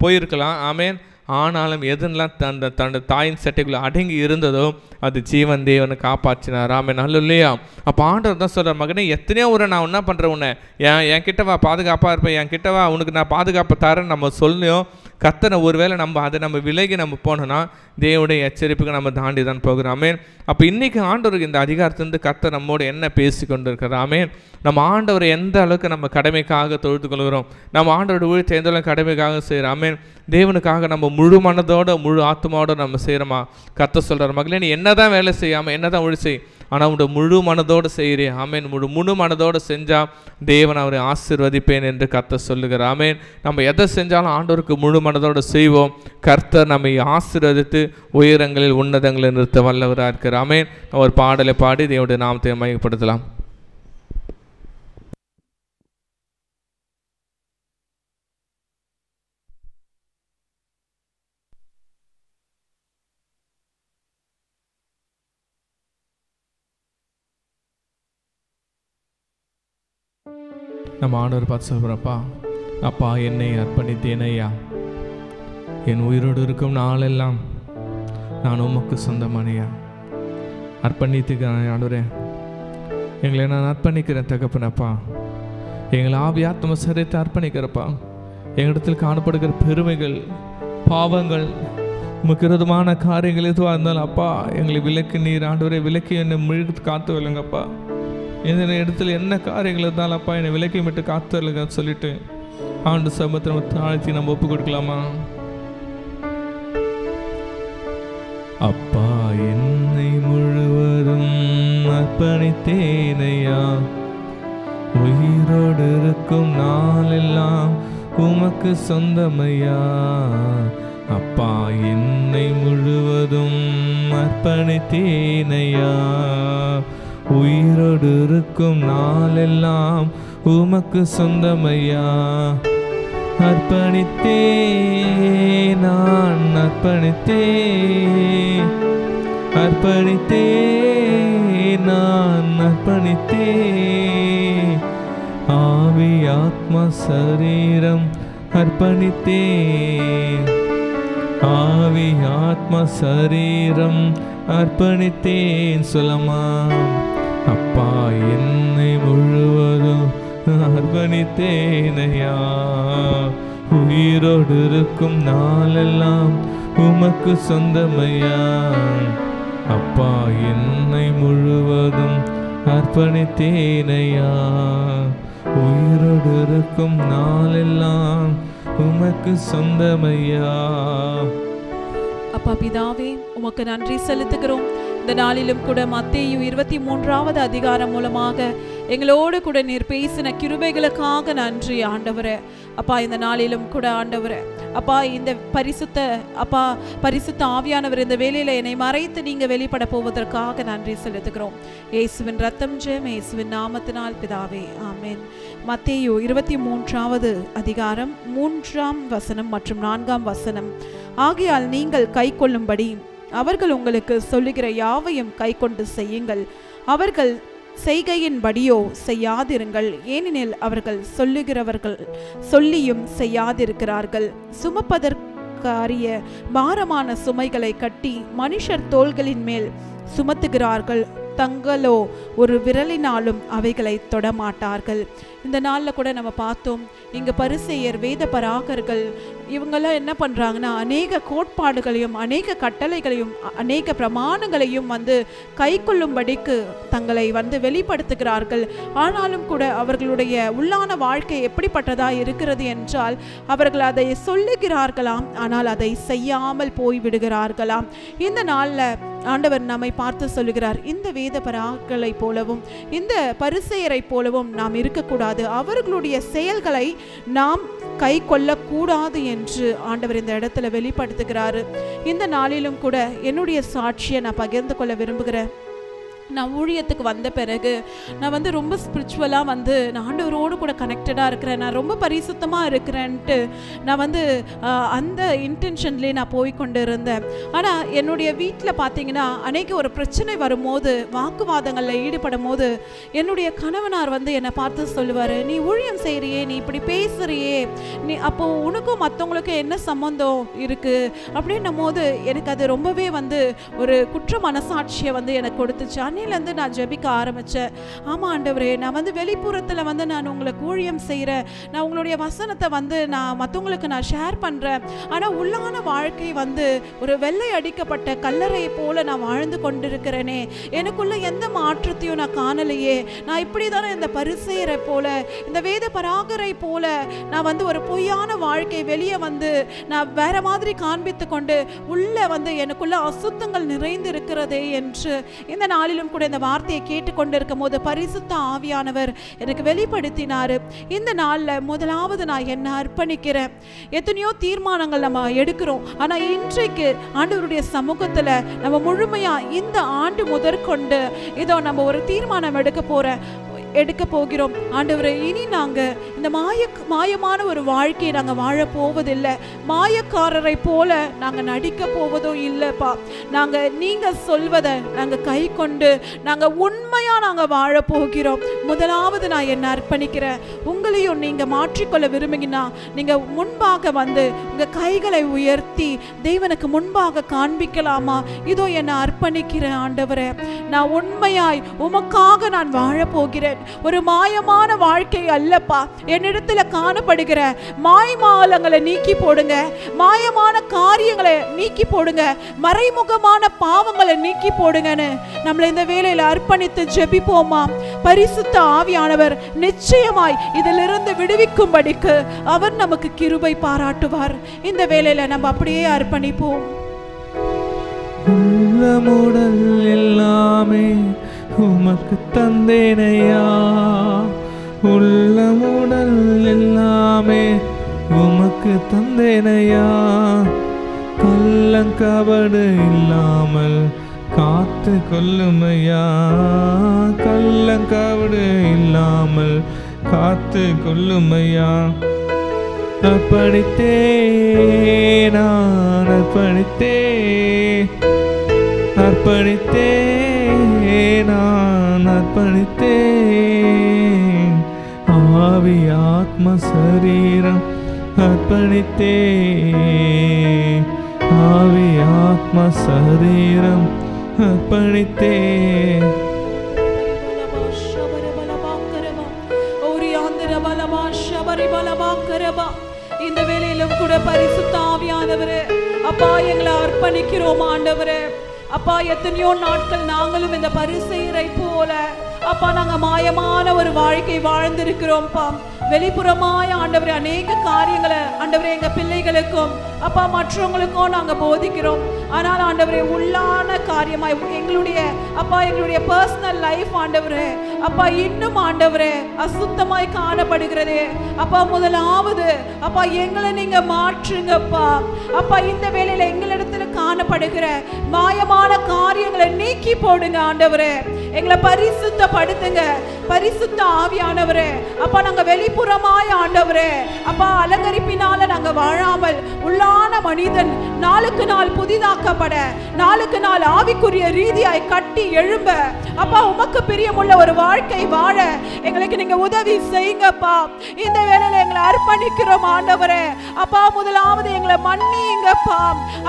போயிருக்கலாம். ஆமேன். ஆனாலும் எதுலாம் தன்னுடைய தாயின் சட்டைக்குள்ளே அடங்கி இருந்ததோ அது ஜீவன் தேவனை காப்பாற்றினார். ஆமென். அல்லேலூயா. அப்போ ஆண்டவர் தான் சொல்கிறார், மகனே எத்தனையோ ஊரை நான் என்ன பண்ணுறேன், உன்னை என் கிட்டவா பாதுகாப்பாக இருப்பேன், என் கிட்டவா உனக்கு நான் பாதுகாப்பு தரேன்னு நம்ம சொல்லியும் கர்த்தனை ஒருவேளை நம்ம விலகி நம்ம போனோன்னா தேவனுடைய எச்சரிப்புக்கு நம்ம தாண்டி தான் போகிறோம். ஆமென். அப்போ இன்றைக்கி ஆண்டவருக்கு இந்த அதிகாரத்திலிருந்து கர்த்தர் நம்மோடு என்ன பேசி கொண்டு இருக்கிறார். ஆமென். நம்ம ஆண்டவரை எந்த அளவுக்கு நம்ம கடமைக்காக தொழுது கொள்கிறோம், நம்ம ஆண்டவரோட ஊழியத்தை எந்த அளவுக்கு கடமைக்காக செய்கிறோம். ஆமென். தேவனுக்காக நம்ம முழு மனதோடு முழு ஆத்மாவோடு நம்ம செய்கிறோமா. கர்த்தர் சொல்கிறார், மகளே நீ என்ன தான் வேலை செய்யாமல் என்ன தான் ஊழியம் செய், ஆனால் உன்னோட முழு மனதோடு செய்கிறேன். ஆமேன். முழு மனதோடு செஞ்சால் தேவன் அவரை ஆசீர்வதிப்பேன் என்று கர்த்தர் சொல்லுகிறார். ஆமேன். நம்ம எதை செஞ்சாலும் ஆண்டவருக்கு முழு மனதோடு செய்வோம். கர்த்தர் நம்மை ஆசீர்வதித்து உயரங்களில் உன்னதங்களில் நிறுத்த வல்லவராக இருக்கிறார். ஆமேன். ஒரு பாடலை பாடி தேவனுடைய நாமத்தை மையப்படுத்தலாம். நம்ம ஆண்டவர் பார்த்து சொல்கிறப்பா, அப்பா என்னை அர்ப்பணித்தேன் ஐயா, என் உயிரோடு இருக்கும் நாளெல்லாம் நான் உமக்கு சொந்தமானையா அர்ப்பணித்துக்கிறேன். ஆண்டவரே எங்களை நான் அர்ப்பணிக்கிறேன் தகப்பனப்பா, எங்களை ஆவி ஆத்ம சரீரத்தை அர்ப்பணிக்கிறப்பா. எங்களிடத்தில் காணப்படுகிற பெருமைகள் பாவங்கள் உமக்கு விரோதமான காரியங்கள் எதுவாக இருந்தாலும் அப்பா எங்களை விலக்கி நீர் ஆண்டவரே விலக்கி என்னை முழுக்க காத்து வில்லுங்கப்பா. இந்த இடத்துல என்ன காரியங்கள் இருந்தாலும் அப்பா என்னை விலக்கி விட்டு காத்து வரலுங்க சொல்லிட்டு ஆண்டு சமத்தை நம்ம தாழ்த்தி நம்ம ஒப்பு கொடுக்கலாமா. அப்பா என்னை முழுவதும் அர்ப்பணித்தேனையா, உயிரோடு இருக்கும் நாளெல்லாம் உமக்கு சொந்தமையா. அப்பா என்னை முழுவதும் அர்ப்பணித்தேனையா, உயிரோடு இருக்கும் நாளெல்லாம் உமக்கு சொந்தமையா. அர்ப்பணித்தே நான் அர்ப்பணித்தே நான் அர்ப்பணித்தே, ஆவி ஆத்மா சரீரம் அர்ப்பணித்தே, ஆவி ஆத்மா சரீரம் அர்ப்பணித்தேன் சொல்லமா. அப்பா என்னை முழுவதும் அர்ப்பணித்தேனையா, உயிரோடு இருக்கும் நாளெல்லாம் உமக்கு சொந்தமையா. அப்பா என்னை முழுவதும் அர்ப்பணித்தேனையா. உயிரோடு இருக்கும் நாளெல்லாம் உமக்கு சொந்தமையா. அப்பா பிதாவே, உமக்கு நன்றி செலுத்துகிறோம். இந்த நாளிலும் கூட மத்தேயு 23வது அதிகாரம் மூலமாக எங்களோடு கூட நீர் பேசின கிருபைகளுக்காக நன்றி ஆண்டவரே. அப்பா இந்த நாளிலும் கூட ஆண்டவரே, அப்பா இந்த பரிசுத்த ஆவியானவர் இந்த வேளையில என்னை மறைத்து நீங்க வெளிப்பட போவதற்காக நன்றி செலுத்துகிறோம். இயேசுவின் ரத்தம் ஜெயம், இயேசுவின் நாமத்தினால் பிதாவே, ஆமென். மத்தேயு 23வது அதிகாரம் 3ஆம் வசனம் மற்றும் 4ஆம் வசனம். ஆகையால் நீங்கள் கை கொள்ளும்படி அவர்கள் உங்களுக்கு சொல்லுகிற யாவையும் கை கொண்டு செய்யுங்கள். அவர்கள் செய்கையின்படியோ செய்யாதிருங்கள், ஏனெனில் அவர்கள் சொல்லுகிறவர்கள் சொல்லியும் செய்யாதிருக்கிறார்கள். சுமப்பதற்காரிய பாரமான சுமைகளை கட்டி மனுஷர் தோள்களின் மேல் சுமத்துகிறார்கள், தங்களோ ஒரு விரலினாலும் அவைகளை தொடமாட்டார்கள். இந்த நாளில் கூட நம்ம பார்த்தோம், இங்கே பரிசேயர், வேத பராகர்கள் இவங்கெல்லாம் என்ன பண்ணுறாங்கன்னா, அநேக கோட்பாடுகளையும் அநேக கட்டளைகளையும் அநேக பிரமாணங்களையும் கை கொள்ளும்படிக்கு தங்களை வெளிப்படுத்துகிறார்கள். ஆனாலும் கூட அவர்களுடைய உள்ளான வாழ்க்கை எப்படிப்பட்டதாக இருக்கிறது என்றால், அவர்கள் அதை சொல்லுகிறார்களாம், ஆனால் அதை செய்யாமல் போய்விடுகிறார்களாம். இந்த நாளில் ஆண்டவர் நம்மை பார்த்து சொல்லுகிறார், இந்த வேத பராகர்களை போலவும் இந்த பரிசேயரை போலவும் நாம் இருக்கக்கூடாது, அவர்களுடைய செயல்களை நாம் கை கொள்ளக்கூடாது என்று ஆண்டவர் இந்த இடத்துல வெளிப்படுத்துகிறாரு. இந்த நாளிலும் கூட என்னுடைய சாட்சியை நான் பகிர்ந்து கொள்ள விரும்புகிறேன். நான் ஊழியத்துக்கு வந்த பிறகு நான் ரொம்ப ஸ்பிரிச்சுவலாக நான் ஆண்டவரோடு கூட கனெக்டடாக இருக்கிறேன், நான் ரொம்ப பரிசுத்தமாக இருக்கிறேன்ட்டு நான் அந்த இன்டென்ஷன்லேயே நான் போய்கொண்டு இருந்தேன். ஆனால் என்னுடைய வீட்டில் பார்த்தீங்கன்னா அன்னைக்கு ஒரு பிரச்சனை வரும்போது, வாக்குவாதங்களில் ஈடுபடும் போது என்னுடைய கணவனார் என்னை பார்த்து சொல்லுவார், நீ ஊழியம் செய்கிறியே, நீ இப்படி பேசுகிறியே, நீ அப்போது உனக்கும் மற்றவங்களுக்கும் என்ன சம்மந்தம் இருக்குது அப்படின்னும் போது எனக்கு அது ரொம்பவே ஒரு குற்ற மனசாட்சியை எனக்கு கொடுத்துச்சு. அன்னையிலேருந்து நான் ஜெபிக்க ஆரம்பித்தேன். ஆமாம் ஆண்டவரே, நான் வெளிப்புறத்தில் நான் உங்களுக்கு ஊழியம் செய்கிறேன், நான் உங்களுடைய வசனத்தை நான் மற்றவங்களுக்கு நான் ஷேர் பண்ணுறேன், ஆனால் உள்ளான வாழ்க்கை ஒரு வெள்ளை அடிக்கப்பட்ட கல்லறை போல நான் வாழ்ந்து கொண்டிருக்கிறேனே, எனக்குள்ள எந்த மாற்றத்தையும் நான் காணலையே, நான் இப்படி தானே இந்த பரிசேயரை போல இந்த வேத பராகரை போல நான் ஒரு பொய்யான வாழ்க்கை வெளியே நான் வேற மாதிரி காண்பித்து கொண்டு உள்ள எனக்குள்ள அசுத்தங்கள் நிறைந்து இருக்கிறதே என்று இந்த நாளிலும் கூட இந்த வார்த்தையை கேட்டுக்கொண்டிருக்கும் போது பரிசுத்த ஆவியானவர் எனக்கு வெளிப்படுத்தினார். இந்த நாளில் முதலாவது நான் என்ன அர்ப்பணிக்கிறேன். எத்தனையோ தீர்மானங்கள் நம்ம எடுக்கிறோம், ஆனால் இன்றைக்கு ஆண்டவருடைய சமூகத்தில் நம்ம முழுமையா இந்த ஆண்டு முதற்கொண்டு இதோ நம்ம ஒரு தீர்மானம் எடுக்க போகிறோம். ஆண்டவரே, இனி நாங்கள் இந்த மாயமான ஒரு வாழ்க்கையை நாங்கள் வாழ போவதில்லை, மாயக்காரரை போல நாங்கள் நடிக்க போவதும் இல்லைப்பா. நீங்கள் சொல்வதை நாங்கள் கை கொண்டு நாங்கள் உண்மையாக நாங்கள் வாழ போகிறோம். முதலாவது நான் என்ன அர்ப்பணிக்கிறேன். உங்களையும் நீங்கள் மாற்றிக்கொள்ள விரும்புங்கன்னா நீங்கள் முன்பாக உங்கள் கைகளை உயர்த்தி தேவனுக்கு முன்பாக காண்பிக்கலாமா? இதோ என்னை அர்ப்பணிக்கிறேன் ஆண்டவரே, நான் உண்மையாய் உமக்காக நான் வாழ போகிறேன். ஒரு மாயமான வாழ்க்கை அல்லப்பா. என்னிடத்துல காணப்படுகிற மாய்மாலங்களை நீக்கி போடுங்க, மாயமான காரியங்களை நீக்கி போடுங்க, மறைமுகமான பாவங்களை நீக்கி போடுங்கன்னு நம்மளை இந்த வேளையில அர்ப்பணித்து ஜெபிப்போமா? பரிசுத்த ஆவியானவர் நிச்சயமாய் இதிலிருந்து விடுவிக்கும்படிக்கு அவர் நமக்கு கிருபை பாராட்டுவார். இந்த வேளையில நம்ம அப்படியே அர்ப்பணிப்போம். உள்ளமுடல் எல்லாமே உமக்கு தந்தேனையா, உள்ளமுடல் எல்லாமே உமக்கு தந்தேனையா, கள்ளங்கபடு இல்லாமல் காத்து கொள்ளுமையா, கள்ளங்கபடு இல்லாமல் காத்து கொள்ளுமையா. அர்ப்பணித்தே நான் அர்ப்பணித்தேன் நான் அர்ப்பணித்தேன், ஆவி ஆத்ம சரீரம் அர்ப்பணித்தேன், ஆவி ஆத்ம சரீரம் அர்ப்பணித்தேன். இந்த வேளையிலும் கூட பரிசுத்த ஆவியானவரே அப்பா எங்களை அர்ப்பணிக்கிறோம் ஆண்டவரே. அப்பா எத்தனையோ நாட்கள் நாங்களும் இந்த பரிசேயரை போல அப்பா நாங்க மாயமான ஒரு வாழ்க்கை வாழ்ந்திருக்கிறோம்ப்பா. வெளிப்புறமாய் ஆண்டவரே அநேக காரியங்களை ஆண்டவரே எங்க பிள்ளைகளுக்கும் அப்பா மற்றவங்களுக்கும் நாங்க போதிக்கிறோம். ஆனால் ஆண்டவரே உள்ளான காரியமாய் எங்களுடைய அப்பா எங்களுடைய பர்சனல் லைஃப் ஆண்டவரே அப்பா இன்னும் ஆண்டவரே அசுத்தமாய் காணப்படுகிறது. அப்பா முதலாவது அப்பா எங்களை நீங்க மாற்றுங்கப்பா. அப்பா இந்த வேளையில எங்களிடத்துல காணப்படுகிற மாயமான காரியங்களை நீக்கி போடுங்க ஆண்டவரே. எங்களை பரிசுத்தப்படுத்துங்க பரிசுத்த ஆவியானவரே. அப்பா நாங்க வெளிப்புறமாய் ஆண்டவரே அப்பா அலங்கரிப்பினால நாங்க வாழாமல் உள்ளான மனிதன் நாளுக்கு நாள் புதிதாக்கப்பட, நாளுக்கு நாள் ஆவிக்குரிய ரீதியாய் கட்டி எழும்ப அப்பா உமக்கு பிரியமுள்ள ஒரு வாழ்க்கை வாழ எங்களுக்கு நீங்க உதவி செய்யுங்கப்பா. இந்த வேளையில எங்களை அர்ப்பணிக்கிறோம் ஆண்டவரே. அப்பா முதலாவது எங்களை மன்னிங்கப்பா.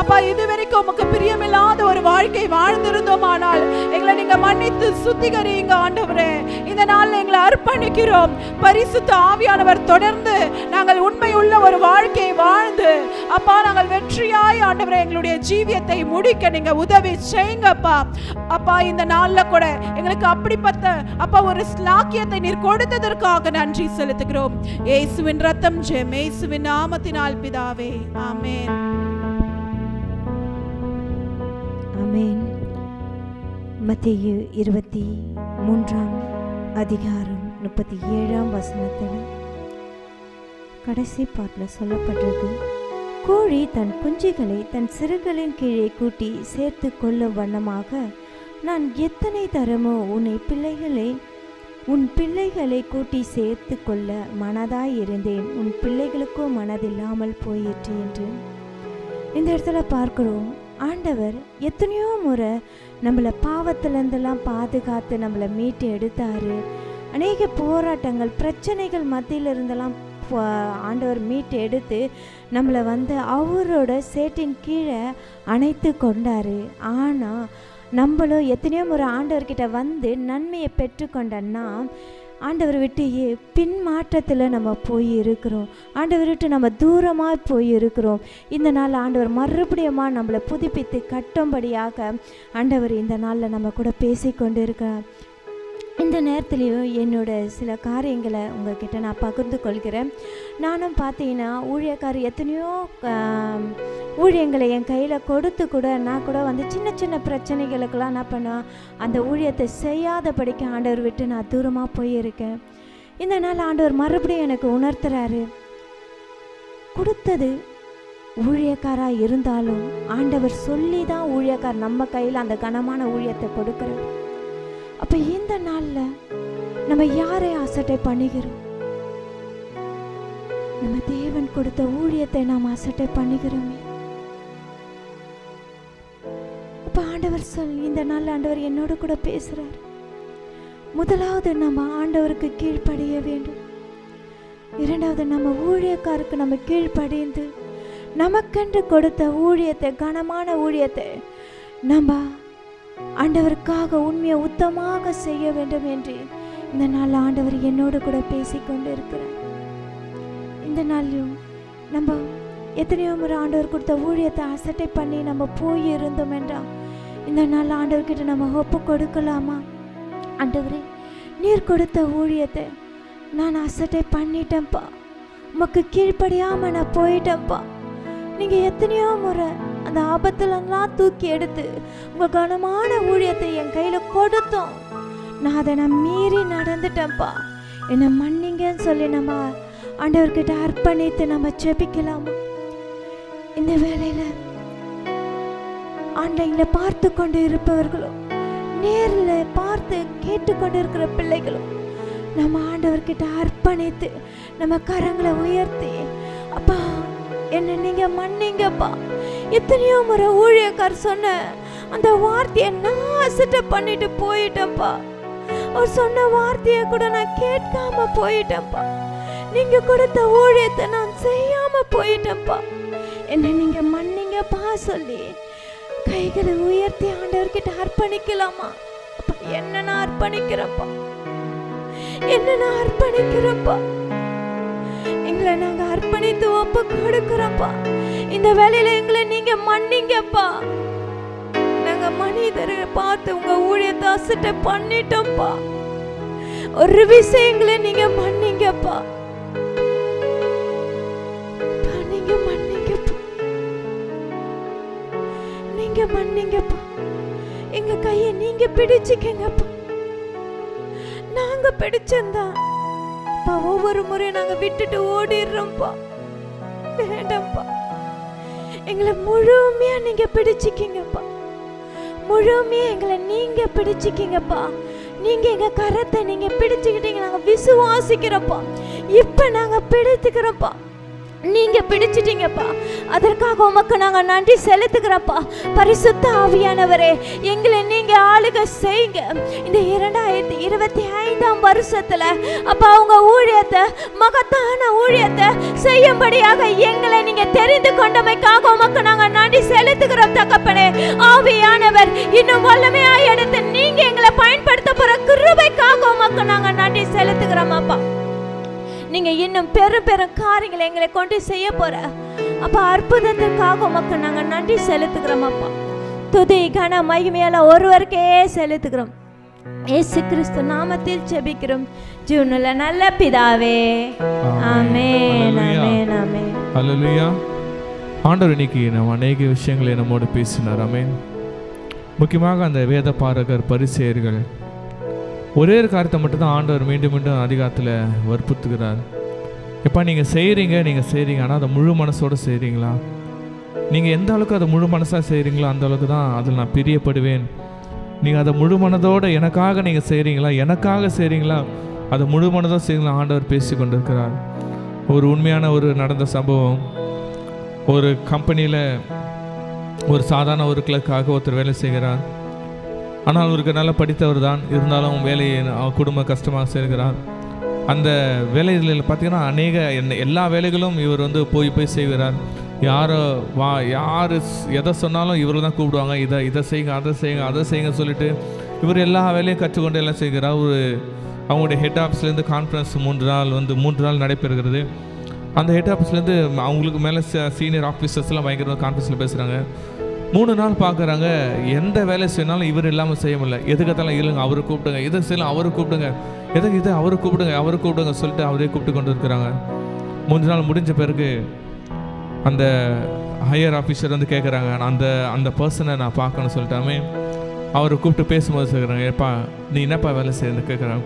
அப்பா இதுவரைக்கும் உமக்கு பிரியமில்லாத ஒரு வாழ்க்கை வாழ்ந்திருந்தோமானால் எங்களை நீங்க மன்னித்து சுத்திகரிங்க ஆண்டவரே. இந்த நாள்ல எங்களை அர்ப்பணிக்கிறோம். பரிசுத்த ஆவியானவர் தொடர்ந்து நாங்கள் உண்மையுள்ள ஒரு வாழ்க்கை வாழ்ந்து அப்பா நாங்கள் வெற்றியாய் ஆண்டவரே எங்களுடைய ஜீவியத்தை முடிக்க நீங்க உதவி செய்யுங்கப்பா. அப்பா இந்த நாள்ல கூட எங்களுக்கு அப்படிப்பட்ட அப்பா ஒரு ஸ்லாக்கியத்தை நீர் கொடுத்ததற்காக நன்றி செலுத்துகிறோம். இயேசுவின் ரத்தம் ஜெயம், இயேசுவின் நாமத்தினால் பிதாவே, ஆமென். ஆமென். மத்தேயு 23 அதிகாரம் 37 வசனத்தில் கடைசி பாட்டில் சொல்லப்பட்டிருக்கு, கோழி தன் குஞ்சுகளை தன் சிறுகளின் கீழே கூட்டி சேர்த்து கொள்ளும் வண்ணமாக நான் எத்தனை தரமோ உன் பிள்ளைகளை கூட்டி சேர்த்து கொள்ள மனதாய் இருந்தேன், உன் பிள்ளைகளுக்கோ மனதில்லாமல் போயிற்று என்று இந்த இடத்துல பார்க்கிறோம். ஆண்டவர் எத்தனையோ முறை நம்மளை பாவத்திலேருந்தெல்லாம் பாதுகாத்து நம்மளை மீட்டு எடுத்தாரு. அநேக போராட்டங்கள் பிரச்சனைகள் மத்தியில் இருந்தெல்லாம் ஆண்டவர் மீட்டு எடுத்து நம்மளை அவரோட சேட்டின் கீழே அணைத்து கொண்டாரு. ஆனால் நம்மளும் எத்தனையோ முறை ஆண்டவர்கிட்ட நன்மையை பெற்றுக்கொண்டோன்னா ஆண்டவர் விட்டு பின் மாற்றத்தில் நம்ம போய் இருக்கிறோம். ஆண்டவர் விட்டு நம்ம தூரமாக போய் இருக்கிறோம். இந்த நாள் ஆண்டவர் மறுபடியும் நம்மளை புதுப்பித்து கட்டும்படியாக ஆண்டவர் இந்த நாளில் நம்ம கூட பேசி கொண்டு இருக்கிறார். இந்த நேரத்துலேயும் என்னோட சில காரியங்களை உங்கள்கிட்ட நான் பகிர்ந்து கொள்கிறேன். நானும் பார்த்தீங்கன்னா ஊழியக்காரர் எத்தனையோ ஊழியங்களை என் கையில் கொடுத்து கூட நான் கூட சின்ன சின்ன பிரச்சனைகளுக்கெல்லாம் என்ன பண்ணுவேன், அந்த ஊழியத்தை செய்யாதபடிக்கு ஆண்டவர் விட்டு நான் தூரமாக போயிருக்கேன். இந்த நாள் ஆண்டவர் மறுபடியும் எனக்கு உணர்த்துறாரு, கொடுத்தது ஊழியக்காராக இருந்தாலும் ஆண்டவர் சொல்லி தான் ஊழியக்கார் நம்ம கையில் அந்த கனமான ஊழியத்தை கொடுக்குறார். அப்போ இந்த நாளில் நம்ம யாரை அசட்டை பண்ணுகிறோம்? நம்ம தேவன் கொடுத்த ஊழியத்தை நாம் அசட்டை பண்ணுகிறோமே. அப்போ ஆண்டவர் இந்த நாள் ஆண்டவர் என்னோட கூட பேசுறார். முதலாவது நம்ம ஆண்டவருக்கு கீழ்ப்படிய வேண்டும். இரண்டாவது நம்ம ஊழியக்காருக்கு நம்ம கீழ்ப்படிந்து நமக்கென்று கொடுத்த ஊழியத்தை, கனமான ஊழியத்தை நம்ம ஆண்டவருக்காக உண்மையை உத்தமாக செய்ய வேண்டும் என்று இந்த நாள் ஆண்டவர் என்னோடு கூட பேசிக்கொண்டு இருக்கிறார். இந்த நாளிலும் நம்ம எத்தனையோ முறை ஆண்டவர் கொடுத்த ஊழியத்தை அசட்டை பண்ணி நம்ம போய் இருந்தோம் என்றால் இந்த நாள் ஆண்டவர்கிட்ட நம்ம ஒப்பு கொடுக்கலாமா? ஆண்டவரே, நீர் கொடுத்த ஊழியத்தை நான் அசட்டை பண்ணிட்டேன்ப்பா, உமக்கு கீழ்ப்படியாமல் நான் போயிட்டேன்ப்பா. நீங்கள் எத்தனையோ முறை அந்த ஆபத்துலலாம் தூக்கி எடுத்து உங்கள் கனமான ஊழியத்தை என் கையில் கொடுத்தோம், நான் அதை மீறி நடந்துட்டேன்ப்பா, என்னை மன்னிங்கன்னு சொல்லி நம்ம ஆண்டவர்கிட்ட அர்ப்பணித்து நம்ம ஜெபிக்கலாமா? இந்த வேளையில் ஆன்லைனில் பார்த்து கொண்டு இருப்பவர்களும் நேரில் பார்த்து கேட்டுக்கொண்டு இருக்கிற பிள்ளைகளும் நம்ம ஆண்டவர்கிட்ட அர்ப்பணித்து நம்ம கரங்களை உயர்த்தி, அப்பா என்னை நீங்கள் மன்னிங்கப்பா, எத்தனையோ முறை ஊழியக்கார் சொன்ன அந்த வார்த்தையை நான் அசட்டை பண்ணிட்டு போயிட்டேன்ப்பா, அவர் சொன்ன வார்த்தையை கூட நான் கேட்காம போயிட்டேன்ப்பா, நீங்க கொடுத்த ஊழியத்தை நான் செய்யாம போயிட்டேன்ப்பா, என்னை நீங்க மன்னிங்கப்பா சொல்லி கைகளை உயர்த்தி ஆண்டவர்கிட்ட அர்ப்பணிக்கலாமா? அப்பா என்ன நான் அர்ப்பணிக்கிறேன்ப்பா, என்ன நான் அர்ப்பணிக்கிறேன்ப்பா, எங்க எங்களை நாங்க அர்ப்பணித்து ஒப்பு கொடுக்கிறோம்ப்பா. இந்த வேலையில எங்களை நீங்க மன்னிங்கப்பா. நாங்க மனிதரை பார்த்து உங்க ஊழியத்தை அசட்டை பண்ணிட்டோம்ப்பா. ஒரு விஷயங்களை நீங்க மன்னிங்கப்பா. நீங்க மன்னிங்கப்பா. நீங்க மன்னிங்கப்பா. எங்க கையை நீங்க பிடிச்சுக்கங்கப்பா. நாங்க பிடிச்சிருந்தா ஒவ்வொரு முறையும் நாங்க விட்டுட்டு ஓடிடுறோம்ப்பா. வேண்டாம்ப்பா. எங்களை முழுமையா நீங்க பிடிச்சிக்கிங்கப்பா. முழுமையா எங்களை நீங்க பிடிச்சிக்கிங்கப்பா. நீங்க எங்க கரத்தை நீங்க பிடிச்சுக்கிட்டீங்க. நாங்க விசுவாசிக்கிறோம்ப்பா. இப்ப நாங்க பிடித்துக்கிறோம்ப்பா. நீங்க பிடிச்சிட்டீங்கப்பா. அதற்காக உமக்கு நாங்க நன்றி செலுத்துகிறோம்ப்பா. பரிசுத்த ஆவியானவரே, எங்களை நீங்க ஆளுகை செய்யுங்க. இந்த 2025 வருஷத்துல அப்பா உங்க ஊழியத்தை, மகத்தான ஊழியத்தை செய்யும்படியாக எங்களை நீங்க தெரிந்து கொண்டமைக்காக உமக்கு நாங்க நன்றி செலுத்துகிறோம் தகப்பனே. ஆவியானவர் இன்னும் வல்லமையா எடுத்து நீங்க எங்களை பயன்படுத்த போற கிருபைக்காக உமக்கு நாங்க நன்றி செலுத்துகிறோம் அப்பா. நீங்க இன்னும் பெரும் பெரும் காரியங்களை எங்களை கொண்டு செய்ய போற அப்ப அற்புதத்திற்காக உமக்கு நாங்க நன்றி செலுத்துகிறோம் அப்பா. துதி கன மகிமையெல்லாம் ஒருவருக்கே செலுத்துகிறோம். இயேசு கிறிஸ்து நாமத்தில் ஜெபிக்கிறோம் ஜீவனுள்ள நல்ல பிதாவே. ஆமென் ஆமென் ஆமென். ஹல்லேலூயா. ஆண்டவர் இன்னைக்கு நம்ம அநேக விஷயங்களை நம்மோடு பேசினார். ஆமென். முக்கியமாக அந்த வேத பாரகர் பரிசேயர்கள் ஒரே ஒரு காரியத்தை மட்டும்தான் ஆண்டவர் மீண்டும் மீண்டும் அதிகாரத்தில் வற்புறுத்துகிறார். எப்பா நீங்கள் செய்கிறீங்க, ஆனால் அதை முழு மனசோடு செய்கிறீங்களா? நீங்கள் எந்த அளவுக்கு அதை முழு மனசாக செய்கிறீங்களோ அந்த அளவுக்கு தான் அதில் நான் பிரியப்படுவேன். நீங்கள் அதை முழு மனதோடு எனக்காக நீங்கள் செய்கிறீங்களா, அதை முழு மனதோடு செய்கிறீங்களா? ஆண்டவர் பேசி கொண்டிருக்கிறார். ஒரு உண்மையான ஒரு நடந்த சம்பவம். ஒரு கம்பெனியில் ஒரு சாதாரண ஒரு கிளர்க்காக ஒருத்தர் வேலை செய்கிறார். ஆனால் அவருக்கு நல்லா படித்தவர் தான், இருந்தாலும் வேலையை குடும்ப கஷ்டமாக செய்கிறார். அந்த வேலைகளில் பார்த்திங்கன்னா எல்லா வேலைகளும் இவர் போய் செய்கிறார். யார் எதை சொன்னாலும் இவர் தான் கூப்பிடுவாங்க. இதை செய்யுங்க, அதை செய்யுங்க சொல்லிட்டு இவர் எல்லா வேலையும் கற்றுக்கொண்டு எல்லாம் செய்கிறார். அவங்களுடைய ஹெட் ஆஃபீஸ்லேருந்து கான்ஃபரன்ஸ் 3 நாள் நடைபெறுகிறது. அந்த ஹெட் ஆஃபீஸ்லேருந்து அவங்களுக்கு மேலே சீனியர் ஆஃபீஸர்ஸ்லாம் பயங்கரமாக கான்ஃபரன்ஸில் பேசுகிறாங்க. 3 நாள் பார்க்குறாங்க. எந்த வேலை செய்யணாலும் இவர் இல்லாமல் செய்ய முடியல. எதுக்கத்தாலும் இல்லைங்க, அவரை கூப்பிடுங்க, இதை செய்யலாம், அவரை கூப்பிடுங்க, எதுக்கு இதை அவரை கூப்பிடுங்க சொல்லிட்டு அவரே கூப்பிட்டு கொண்டு இருக்கிறாங்க. 3 நாள் முடிஞ்ச பிறகு அந்த ஹையர் ஆஃபீஸர் கேட்குறாங்க, அந்த பர்சனை நான் பார்க்கணும்னு சொல்லிட்டாமே. அவரை கூப்பிட்டு பேசும்போது சொல்கிறாங்க, ஏப்பா நீ என்னப்பா வேலை செய்யணும்னு கேட்குறாங்க.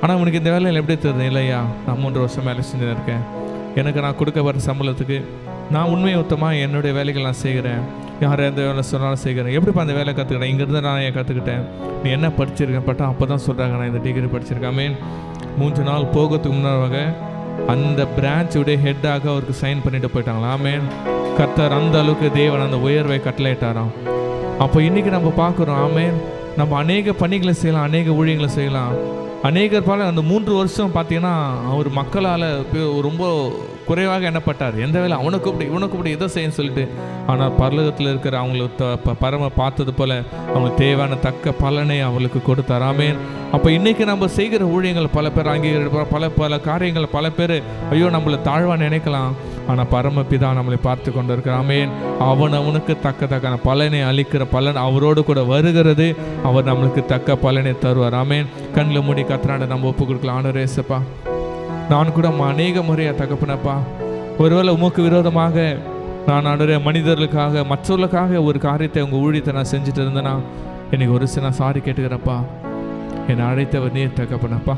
ஆனால் உனக்கு இந்த வேலையில் எப்படி தெரியுது? இல்லையா, நான் 3 வருஷம் வேலை செஞ்சுன்னு இருக்கேன். எனக்கு நான் கொடுக்க வர சம்பளத்துக்கு நான் உண்மையை உத்தமாக என்னுடைய வேலைகள் நான் செய்கிறேன். யார் எந்த வேலை சொன்னாலும் செய்கிறேன். எப்படிப்பா அந்த வேலை கற்றுக்கிட்டேன்? இங்கேருந்து நான் ஏன் கற்றுக்கிட்டேன்? நீ என்ன படிச்சிருக்கேன் பட்டா? அப்போ தான் சொல்கிறாங்க, நான் இந்த டிகிரி படிச்சிருக்கேன். 3 நாள் போகிறதுக்கு முன்னாக அந்த பிரான்ச்சுடைய ஹெட்டாக அவருக்கு சைன் பண்ணிட்டு போயிட்டாங்களா? கர்த்தர் அந்த அளவுக்கு தேவன் அந்த உயர்வை கட்டளையிட்டாராம். அப்போ இன்றைக்கி நம்ம பார்க்குறோம், நம்ம அநேக பணிகளை செய்யலாம், அநேக ஊழியங்களை செய்யலாம். அநேகர் பால அந்த 3 வருஷம் பார்த்தீங்கன்னா அவர் மக்களால் ரொம்ப குறைவாக எண்ணப்பட்டார். எந்த வேலை அவனை கூப்பிட்டு இதை செய்யன்னு சொல்லிட்டு. ஆனால் பரலோகத்தில் இருக்கிற அவங்களுக்கு பரம பார்த்தது போல் அவங்களுக்கு தேவையான தக்க பலனை அவங்களுக்கு கொடுத்தார். அப்போ இன்றைக்கி நம்ம செய்கிற ஊழியங்கள் பல பேர் அங்கீகரிப்பார், பல காரியங்கள் பல பேர் ஐயோ நம்மளை தாழ்வாக நினைக்கலாம். ஆனால் பரமபிதா நம்மளை பார்த்து கொண்டு இருக்கிறான். அவனுக்கு தக்க பலனை அளிக்கிற பலன் அவரோடு கூட வருகிறது. அவர் நம்மளுக்கு தக்க பலனை தருவார். கண்ணில் மூடி கத்துறாண்ட நம்ம ஒப்பு கொடுக்கலாம். ஆண்டவரே இயேசுப்பா, நான் கூட அநேக முறையாக தகப்பனப்பா, ஒருவேளை உமக்கு விரோதமாக நான் ஆண்டவரே மனிதர்களுக்காக மற்றவர்களுக்காக ஒரு காரியத்தை உங்கள் ஊழியத்தை நான் செஞ்சுட்டு இருந்தேன்னா எனக்கு ஒரு சில நான் சாரி கேட்டுக்கிறப்பா. என்னை அழைத்தவர் நீர் தகப்பனப்பா.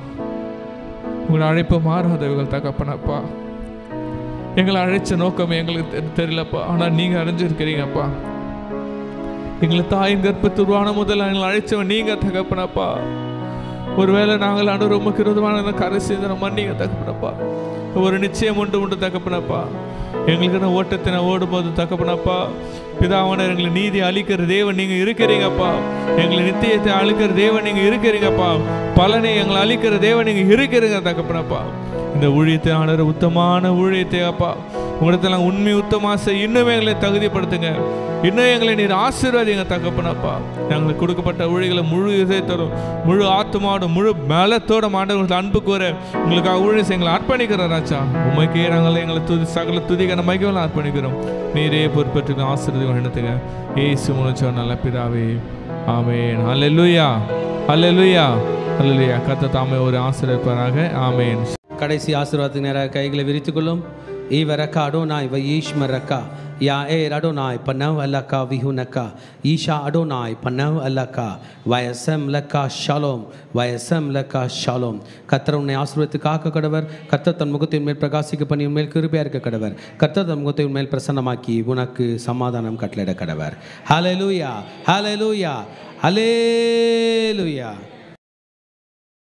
உங்களை அழைப்பு மாறாதவர்கள் தகப்பனப்பா. எங்களை அழைச்ச நோக்கம் எங்களுக்கு தெரியலப்பா, ஆனால் நீங்கள் அடைஞ்சிருக்கிறீங்கப்பா. எங்களை தாயின் கர்ப்பத்து உருவான முதல்ல எங்களை அழைச்சவன் நீங்கள் தகப்பனப்பா. ஒருவேளை நாங்கள் ஆண்டவர் உமக்கு விரோதமான கரை செய்த மன்னிங்க தகப்பனப்பா. ஒரு நிச்சயம் உண்டு தகப்பனப்பா. எங்களுக்கு ஓட்டத்தை நான் ஓடும்போது தகப்பனப்பா, பிதாவான எங்களை நீதி அளிக்கிற தேவன் நீங்கள் இருக்கிறீங்கப்பா. எங்களை நித்தியத்தை அளிக்கிற தேவன் நீங்கள் இருக்கிறீங்கப்பா. பலனை எங்களை அளிக்கிற தேவன் நீங்கள் இருக்கிறீங்க தகப்பனப்பா. இந்த ஊழியத்தை ஆண்டவர் உத்தமான ஊழியத்தை அப்பா உங்களிடத்தில் நாங்கள் உண்மை உத்தமாக செய்ய இன்னும் எங்களை தகுதிப்படுத்துங்க. இன்னும் எங்களை நீர் ஆசீர்வாதிங்க தகப்பனப்பா. எங்களுக்கு கொடுக்கப்பட்ட ஊழியர்களை முழு இதயத்தோடும் முழு ஆத்மாவோடும் முழு பலத்தோட ஆண்டவர்களுக்கு அன்பு கூற உங்களுக்காக ஊழியர் எங்களை அர்ப்பணிக்கிறோம் ராஜா. உண்மைக்கே நாங்கள் எங்களை சகல துதிக்கான மைக்கெல்லாம் அர்ப்பணிக்கிறோம். நீரே பொறுப்பேற்று ஆசீர்வாதம் எடுத்துங்க. ஏசு மூலம் நல்ல பிதாவே, ஆமேன். அல்லேலூயா, அல்லேலூயா, அல்லேலூயா. கர்த்தர் தாமே ஒரு ஆசீர்வதிப்பாராக. ஆமேன். கடைசி ஆசீர்வாதத்துக்கு நேராக கைகளை விரித்துக்கொள்ளும். ஈவரக்கா அடோனாய் வயீஷ்மரக்கா யா ஏர் அடோனாய் பனவ் அல்லக்கா விஹுனக்கா ஈஷா அடோனாய் பனவ் அல்லக்கா வயசம் லக்கா ஷாலோம் வயசம் லக்கா ஷாலோம். கர்த்தர் உன்னை ஆசீர்வதித்து காக்க கடவர். கர்த்தர் தன் முகத்தின் மேல் பிரகாசிக்க பண்ணி உன்மேல் கிருபையா இருக்க கடவர். கர்த்தர் தன் முகத்தின் மேல் பிரசன்னமாக்கி உனக்கு சமாதானம் கட்டளையிட கடவர். ஹல்லேலூயா, ஹல்லேலூயா, ஹல்லேலூயா.